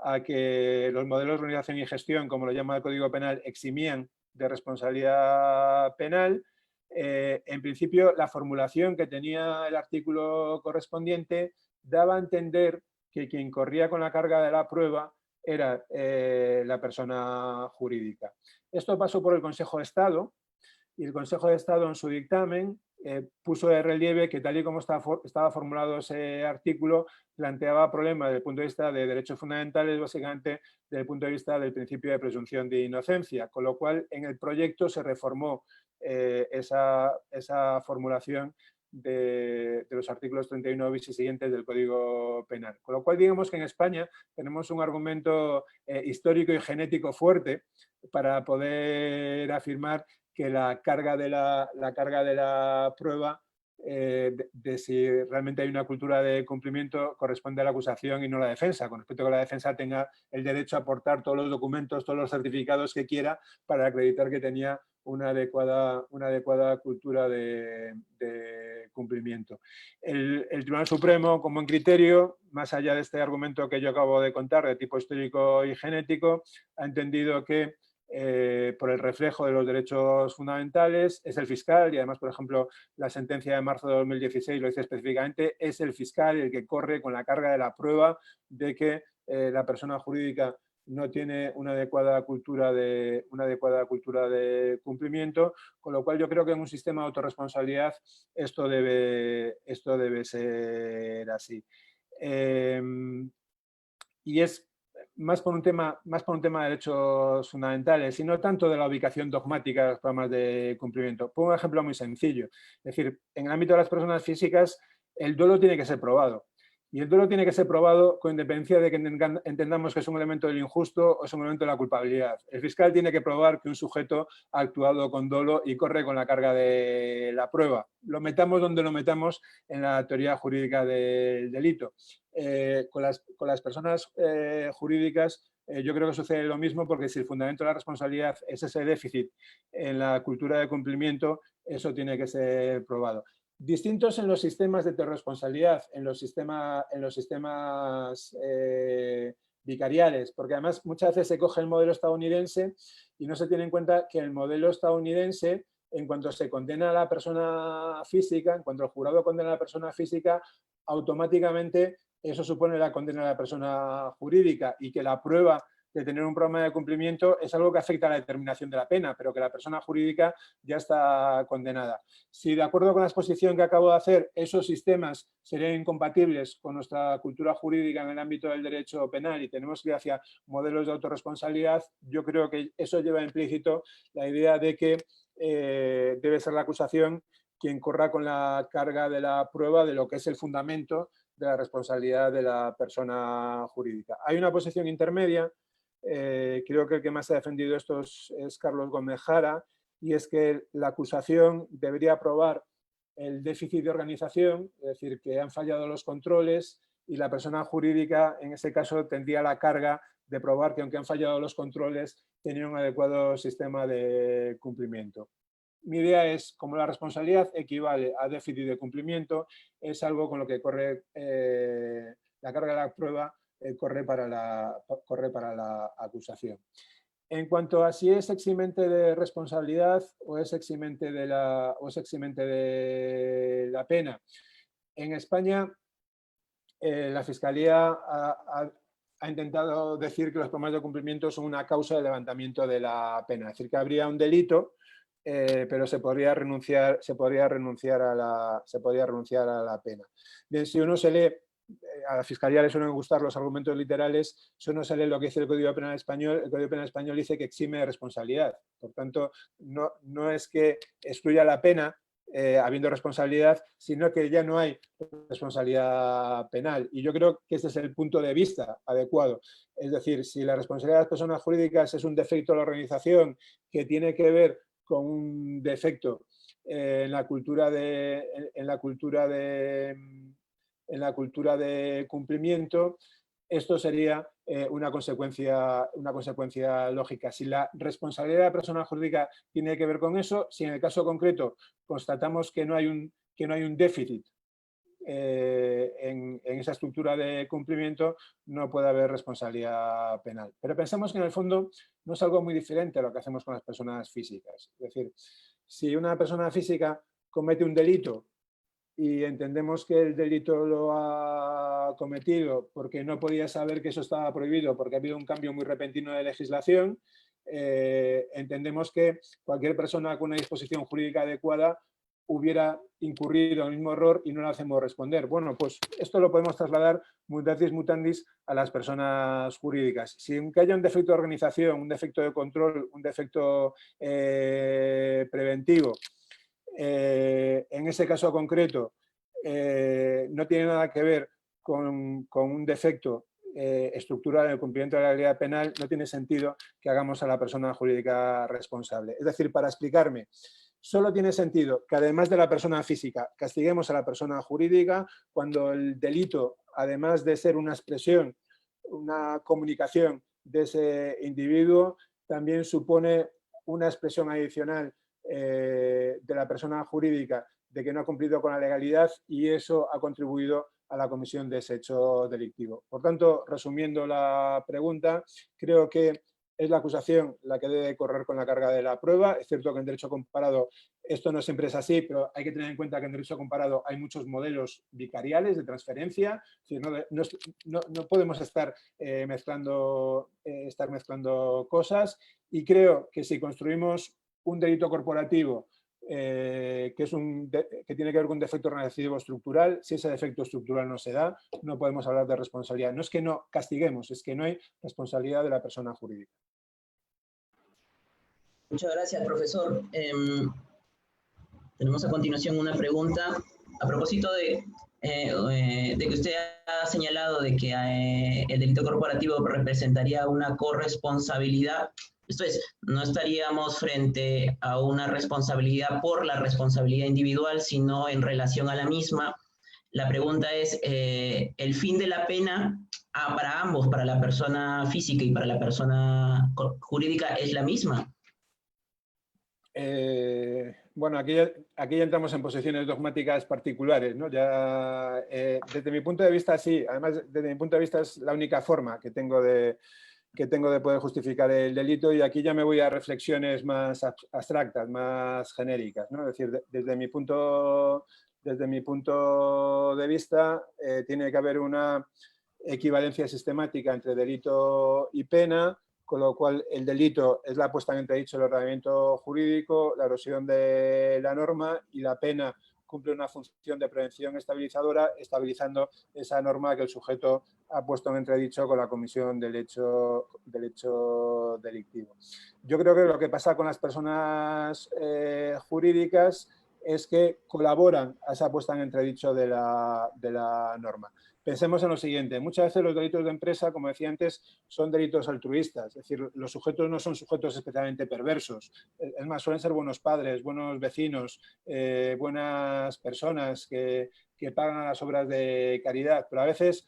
a que los modelos de organización y gestión, como lo llama el Código Penal, eximían de responsabilidad penal, en principio la formulación que tenía el artículo correspondiente daba a entender que quien corría con la carga de la prueba era la persona jurídica. Esto pasó por el Consejo de Estado y el Consejo de Estado en su dictamen puso de relieve que tal y como estaba formulado ese artículo planteaba problemas desde el punto de vista de derechos fundamentales, básicamente desde el punto de vista del principio de presunción de inocencia, con lo cual en el proyecto se reformó esa formulación de los artículos 39 bis y siguientes del Código Penal. Con lo cual, digamos que en España tenemos un argumento histórico y genético fuerte para poder afirmar que la carga de la prueba de si realmente hay una cultura de cumplimiento corresponde a la acusación y no a la defensa, con respecto a que la defensa tenga el derecho a aportar todos los documentos, todos los certificados que quiera para acreditar que tenía una adecuada cultura de cumplimiento. El Tribunal Supremo, como en criterio, más allá de este argumento que yo acabo de contar de tipo histórico y genético, ha entendido que por el reflejo de los derechos fundamentales es el fiscal y además, por ejemplo, la sentencia de marzo de 2016 lo dice específicamente, es el fiscal el que corre con la carga de la prueba de que la persona jurídica no tiene una adecuada cultura de cumplimiento, con lo cual yo creo que en un sistema de autorresponsabilidad esto debe ser así. Y es más por un tema de derechos fundamentales y no tanto de la ubicación dogmática de los programas de cumplimiento. Pongo un ejemplo muy sencillo. Es decir, en el ámbito de las personas físicas, el dolo tiene que ser probado. Y el dolo tiene que ser probado con independencia de que entendamos que es un elemento del injusto o es un elemento de la culpabilidad. El fiscal tiene que probar que un sujeto ha actuado con dolo y corre con la carga de la prueba. Lo metamos donde lo metamos en la teoría jurídica del delito. Con las personas jurídicas yo creo que sucede lo mismo, porque si el fundamento de la responsabilidad es ese déficit en la cultura de cumplimiento, eso tiene que ser probado. Distintos en los sistemas de autorresponsabilidad, en los sistemas vicariales, porque además muchas veces se coge el modelo estadounidense y no se tiene en cuenta que el modelo estadounidense, en cuanto se condena a la persona física, en cuanto el jurado condena a la persona física, automáticamente eso supone la condena a la persona jurídica y que la prueba de tener un programa de cumplimiento es algo que afecta a la determinación de la pena, pero que la persona jurídica ya está condenada. Si, de acuerdo con la exposición que acabo de hacer, esos sistemas serían incompatibles con nuestra cultura jurídica en el ámbito del derecho penal y tenemos que ir hacia modelos de autorresponsabilidad, yo creo que eso lleva implícito la idea de que debe ser la acusación quien corra con la carga de la prueba de lo que es el fundamento de la responsabilidad de la persona jurídica. Hay una posición intermedia, creo que el que más ha defendido esto es Carlos Gómez Jara, y es que la acusación debería probar el déficit de organización, es decir, que han fallado los controles, y la persona jurídica en ese caso tendría la carga de probar que aunque han fallado los controles, tenía un adecuado sistema de cumplimiento. Mi idea es, como la responsabilidad equivale a déficit de cumplimiento, es algo con lo que corre la carga de la prueba, corre para la acusación. En cuanto a si es eximente de responsabilidad o es eximente de la pena, en España la Fiscalía ha intentado decir que los problemas de cumplimiento son una causa de levantamiento de la pena, es decir, que habría un delito, pero se podría renunciar a la pena. Bien, si uno se lee, a la Fiscalía le suelen gustar los argumentos literales, si uno se lee lo que dice el Código Penal Español, el Código Penal Español dice que exime de responsabilidad. Por tanto, no es que excluya la pena, habiendo responsabilidad, sino que ya no hay responsabilidad penal. Y yo creo que ese es el punto de vista adecuado. Es decir, si la responsabilidad de las personas jurídicas es un defecto de la organización que tiene que ver con un defecto en la cultura de cumplimiento, esto sería una consecuencia lógica. Si la responsabilidad de la persona jurídica tiene que ver con eso, si en el caso concreto constatamos que no hay un déficit en esa estructura de cumplimiento, no puede haber responsabilidad penal. Pero pensamos que en el fondo no es algo muy diferente a lo que hacemos con las personas físicas. Es decir, si una persona física comete un delito y entendemos que el delito lo ha cometido porque no podía saber que eso estaba prohibido, porque ha habido un cambio muy repentino de legislación, entendemos que cualquier persona con una disposición jurídica adecuada hubiera incurrido en el mismo error y no le hacemos responder. Bueno, pues esto lo podemos trasladar mutatis mutandis a las personas jurídicas. Si aunque haya un defecto de organización, un defecto de control, un defecto preventivo, en ese caso concreto no tiene nada que ver con un defecto estructural en el cumplimiento de la legalidad penal, no tiene sentido que hagamos a la persona jurídica responsable. Es decir, para explicarme, solo tiene sentido que además de la persona física castiguemos a la persona jurídica cuando el delito, además de ser una expresión, una comunicación de ese individuo, también supone una expresión adicional de la persona jurídica de que no ha cumplido con la legalidad y eso ha contribuido a la comisión de ese hecho delictivo. Por tanto, resumiendo la pregunta, creo que es la acusación la que debe correr con la carga de la prueba. Es cierto que en derecho comparado esto no siempre es así, pero hay que tener en cuenta que en derecho comparado hay muchos modelos vicariales de transferencia. Es decir, no podemos estar mezclando cosas, y creo que si construimos un delito corporativo que tiene que ver con un defecto organizativo estructural, si ese defecto estructural no se da, no podemos hablar de responsabilidad. No es que no castiguemos, es que no hay responsabilidad de la persona jurídica. Muchas gracias, profesor. Tenemos a continuación una pregunta a propósito de que usted ha señalado de que el delito corporativo representaría una corresponsabilidad. Esto es, no estaríamos frente a una responsabilidad por la responsabilidad individual, sino en relación a la misma. La pregunta es, ¿el fin de la pena para ambos, para la persona física y para la persona jurídica, es la misma? Bueno, aquí ya entramos en posiciones dogmáticas particulares, ¿no? Ya, desde mi punto de vista, sí. Además, desde mi punto de vista es la única forma que tengo de poder justificar el delito, y aquí ya me voy a reflexiones más abstractas, más genéricas, ¿no? Es decir, desde mi punto de vista tiene que haber una equivalencia sistemática entre delito y pena, con lo cual el delito es la puesta en entredicho del ordenamiento jurídico, la erosión de la norma, y la pena cumple una función de prevención estabilizadora, estabilizando esa norma que el sujeto ha puesto en entredicho con la comisión del hecho delictivo. Yo creo que lo que pasa con las personas jurídicas es que colaboran a esa puesta en entredicho de la norma. Pensemos en lo siguiente, muchas veces los delitos de empresa, como decía antes, son delitos altruistas, es decir, los sujetos no son sujetos especialmente perversos, es más, suelen ser buenos padres, buenos vecinos, buenas personas que pagan las obras de caridad, pero a veces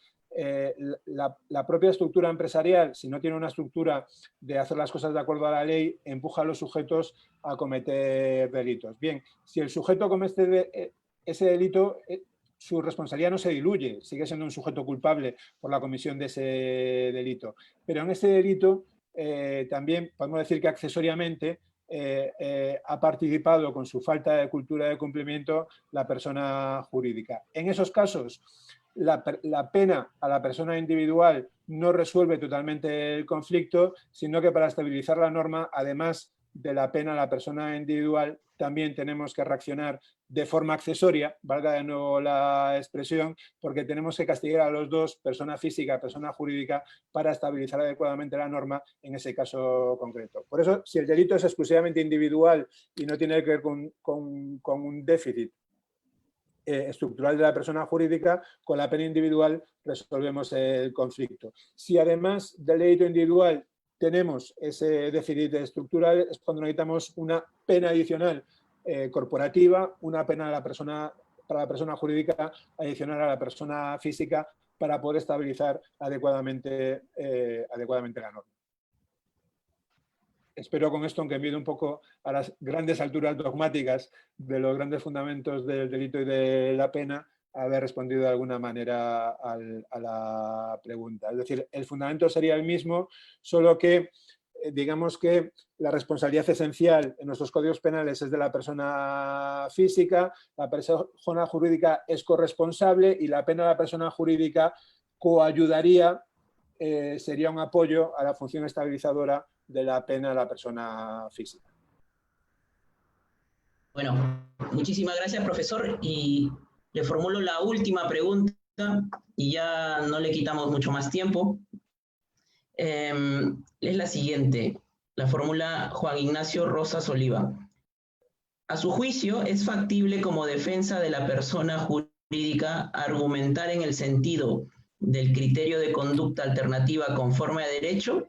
la propia estructura empresarial, si no tiene una estructura de hacer las cosas de acuerdo a la ley, empuja a los sujetos a cometer delitos. Bien, si el sujeto comete ese delito, su responsabilidad no se diluye, sigue siendo un sujeto culpable por la comisión de ese delito. Pero en ese delito también podemos decir que accesoriamente ha participado con su falta de cultura de cumplimiento la persona jurídica. En esos casos, la pena a la persona individual no resuelve totalmente el conflicto, sino que para estabilizar la norma, además de la pena a la persona individual, también tenemos que reaccionar de forma accesoria, valga de nuevo la expresión, porque tenemos que castigar a los dos, persona física y persona jurídica, para estabilizar adecuadamente la norma en ese caso concreto. Por eso, si el delito es exclusivamente individual y no tiene que ver con un déficit estructural de la persona jurídica, con la pena individual resolvemos el conflicto. Si además del delito individual tenemos ese déficit estructural, es cuando necesitamos una pena adicional corporativa, una pena para la persona jurídica adicional a la persona física, para poder estabilizar adecuadamente la norma. Espero con esto, aunque envíe un poco a las grandes alturas dogmáticas de los grandes fundamentos del delito y de la pena, haber respondido de alguna manera a la pregunta. Es decir, el fundamento sería el mismo, solo que digamos que la responsabilidad esencial en nuestros códigos penales es de la persona física, la persona jurídica es corresponsable y la pena de la persona jurídica coayudaría, sería un apoyo a la función estabilizadora de la pena a la persona física. Bueno, muchísimas gracias, profesor, y le formulo la última pregunta y ya no le quitamos mucho más tiempo. Es la siguiente, la formula Juan Ignacio Rosas Oliva. A su juicio, ¿es factible como defensa de la persona jurídica argumentar en el sentido del criterio de conducta alternativa conforme a derecho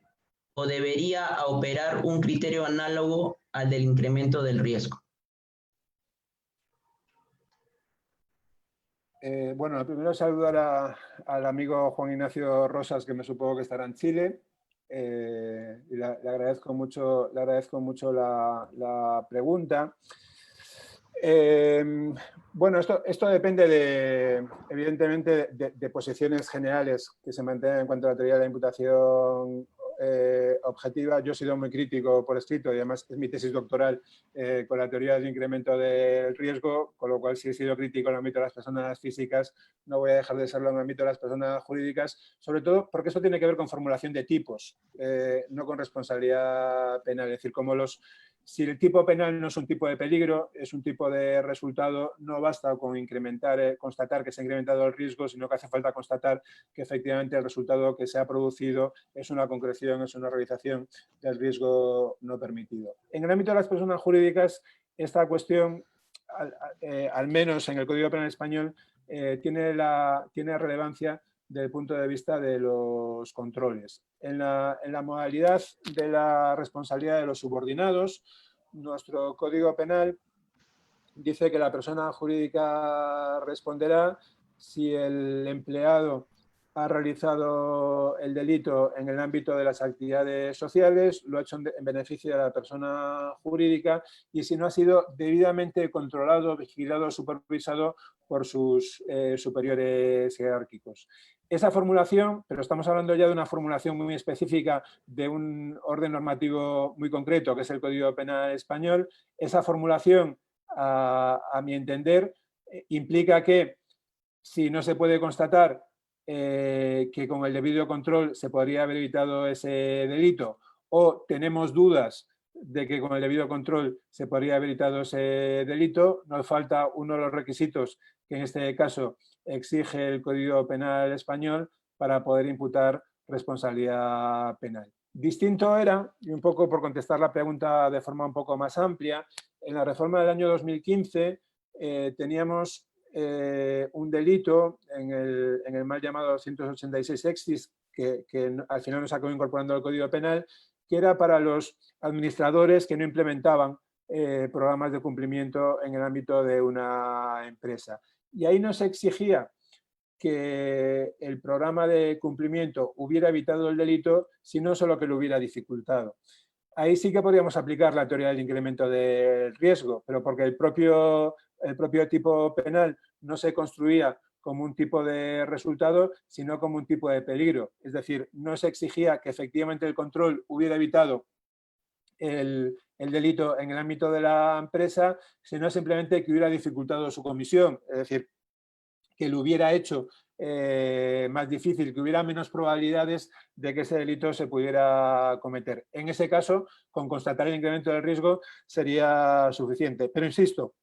o debería operar un criterio análogo al del incremento del riesgo? Bueno, primero saludar al amigo Juan Ignacio Rosas, que me supongo que estará en Chile. Y le agradezco mucho la pregunta. Bueno, esto depende evidentemente de posiciones generales que se mantengan en cuanto a la teoría de la imputación objetiva. Yo he sido muy crítico por escrito y además es mi tesis doctoral con la teoría del incremento del riesgo, con lo cual si he sido crítico en el ámbito de las personas físicas, no voy a dejar de serlo en el ámbito de las personas jurídicas, sobre todo porque eso tiene que ver con formulación de tipos, no con responsabilidad penal. Es decir, si el tipo penal no es un tipo de peligro, es un tipo de resultado, no basta con constatar que se ha incrementado el riesgo, sino que hace falta constatar que efectivamente el resultado que se ha producido es una concreción, es una realización del riesgo no permitido. En el ámbito de las personas jurídicas, esta cuestión, al menos en el Código Penal español, tiene relevancia desde el punto de vista de los controles. En la modalidad de la responsabilidad de los subordinados, nuestro Código Penal dice que la persona jurídica responderá si el empleado ha realizado el delito en el ámbito de las actividades sociales, lo ha hecho en beneficio de la persona jurídica y si no ha sido debidamente controlado, vigilado o supervisado por sus superiores jerárquicos. Esa formulación, pero estamos hablando ya de una formulación muy específica de un orden normativo muy concreto, que es el Código Penal español, esa formulación, a mi entender, implica que si no se puede constatar que con el debido control se podría haber evitado ese delito o tenemos dudas de que con el debido control se podría haber evitado ese delito, nos falta uno de los requisitos que en este caso exige el Código Penal español para poder imputar responsabilidad penal. Distinto era, y un poco por contestar la pregunta de forma un poco más amplia, en la reforma del año 2015 teníamos un delito en el mal llamado 286 exis, que al final nos acabó incorporando al Código Penal, que era para los administradores que no implementaban programas de cumplimiento en el ámbito de una empresa. Y ahí nos exigía que el programa de cumplimiento hubiera evitado el delito, sino solo que lo hubiera dificultado. Ahí sí que podríamos aplicar la teoría del incremento del riesgo, pero porque el propio tipo penal no se construía como un tipo de resultado, sino como un tipo de peligro. Es decir, no se exigía que efectivamente el control hubiera evitado el delito en el ámbito de la empresa, sino simplemente que hubiera dificultado su comisión. Es decir, que lo hubiera hecho más difícil, que hubiera menos probabilidades de que ese delito se pudiera cometer. En ese caso, con constatar el incremento del riesgo sería suficiente. Pero insisto,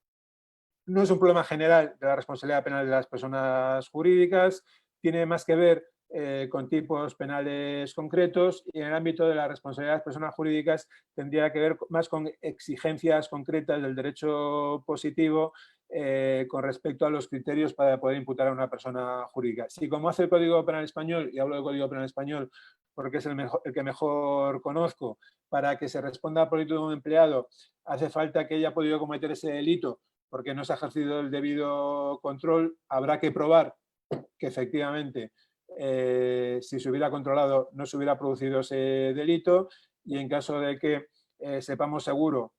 no es un problema general de la responsabilidad penal de las personas jurídicas, tiene más que ver con tipos penales concretos, y en el ámbito de la responsabilidad de las personas jurídicas tendría que ver más con exigencias concretas del derecho positivo con respecto a los criterios para poder imputar a una persona jurídica. Si, como hace el Código Penal Español, y hablo del Código Penal Español porque es el que mejor conozco, para que se responda por delito de un empleado hace falta que haya podido cometer ese delito porque no se ha ejercido el debido control, habrá que probar que efectivamente si se hubiera controlado no se hubiera producido ese delito, y en caso de que sepamos seguro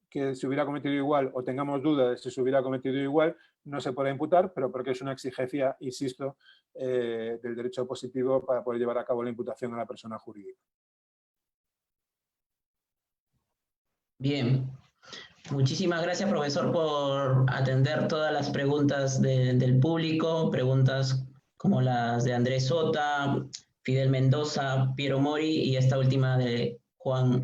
que se hubiera cometido igual o tengamos dudas de si se hubiera cometido igual, no se podrá imputar, pero porque es una exigencia, insisto, del derecho positivo para poder llevar a cabo la imputación a la persona jurídica. Bien. Muchísimas gracias, profesor, por atender todas las preguntas del público, preguntas como las de Andrés Sota, Fidel Mendoza, Piero Mori y esta última de Juan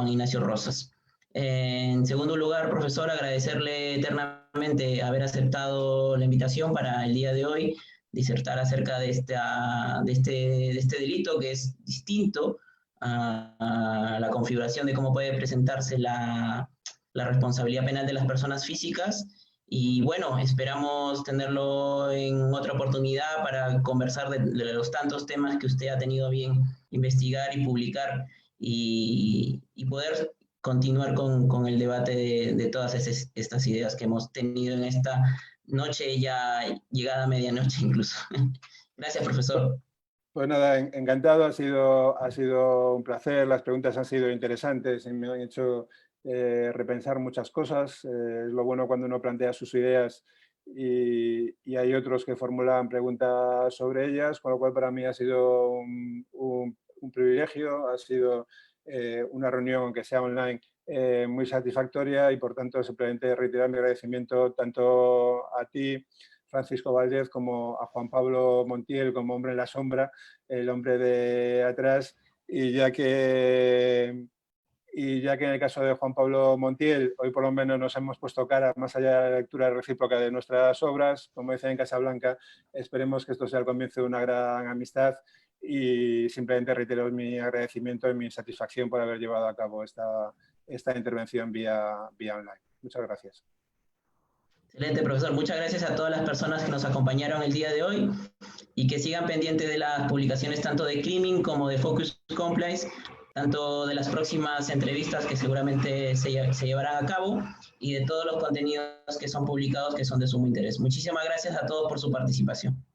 Ignacio Rosas. En segundo lugar, profesor, agradecerle eternamente haber aceptado la invitación para el día de hoy, disertar acerca de este delito que es distinto a la configuración de cómo puede presentarse la responsabilidad penal de las personas físicas. Y bueno, esperamos tenerlo en otra oportunidad para conversar de los tantos temas que usted ha tenido a bien investigar y publicar, y poder continuar con el debate de todas estas ideas que hemos tenido en esta noche, ya llegada a medianoche incluso. Gracias, profesor. Pues nada, encantado, ha sido un placer, las preguntas han sido interesantes y me han hecho repensar muchas cosas. Es lo bueno cuando uno plantea sus ideas y hay otros que formulan preguntas sobre ellas, con lo cual para mí ha sido un privilegio, ha sido una reunión, aunque sea online, muy satisfactoria, y por tanto simplemente reiterar mi agradecimiento tanto a ti, Francisco Valdez, como a Juan Pablo Montiel, como hombre en la sombra, el hombre de atrás, y ya que en el caso de Juan Pablo Montiel, hoy por lo menos nos hemos puesto cara, más allá de la lectura recíproca de nuestras obras, como dicen en Casablanca, esperemos que esto sea el comienzo de una gran amistad, y simplemente reitero mi agradecimiento y mi satisfacción por haber llevado a cabo esta intervención vía online. Muchas gracias. Excelente, profesor. Muchas gracias a todas las personas que nos acompañaron el día de hoy, y que sigan pendientes de las publicaciones tanto de Crimin como de Focus Compliance, tanto de las próximas entrevistas que seguramente se llevarán a cabo, y de todos los contenidos que son publicados que son de sumo interés. Muchísimas gracias a todos por su participación.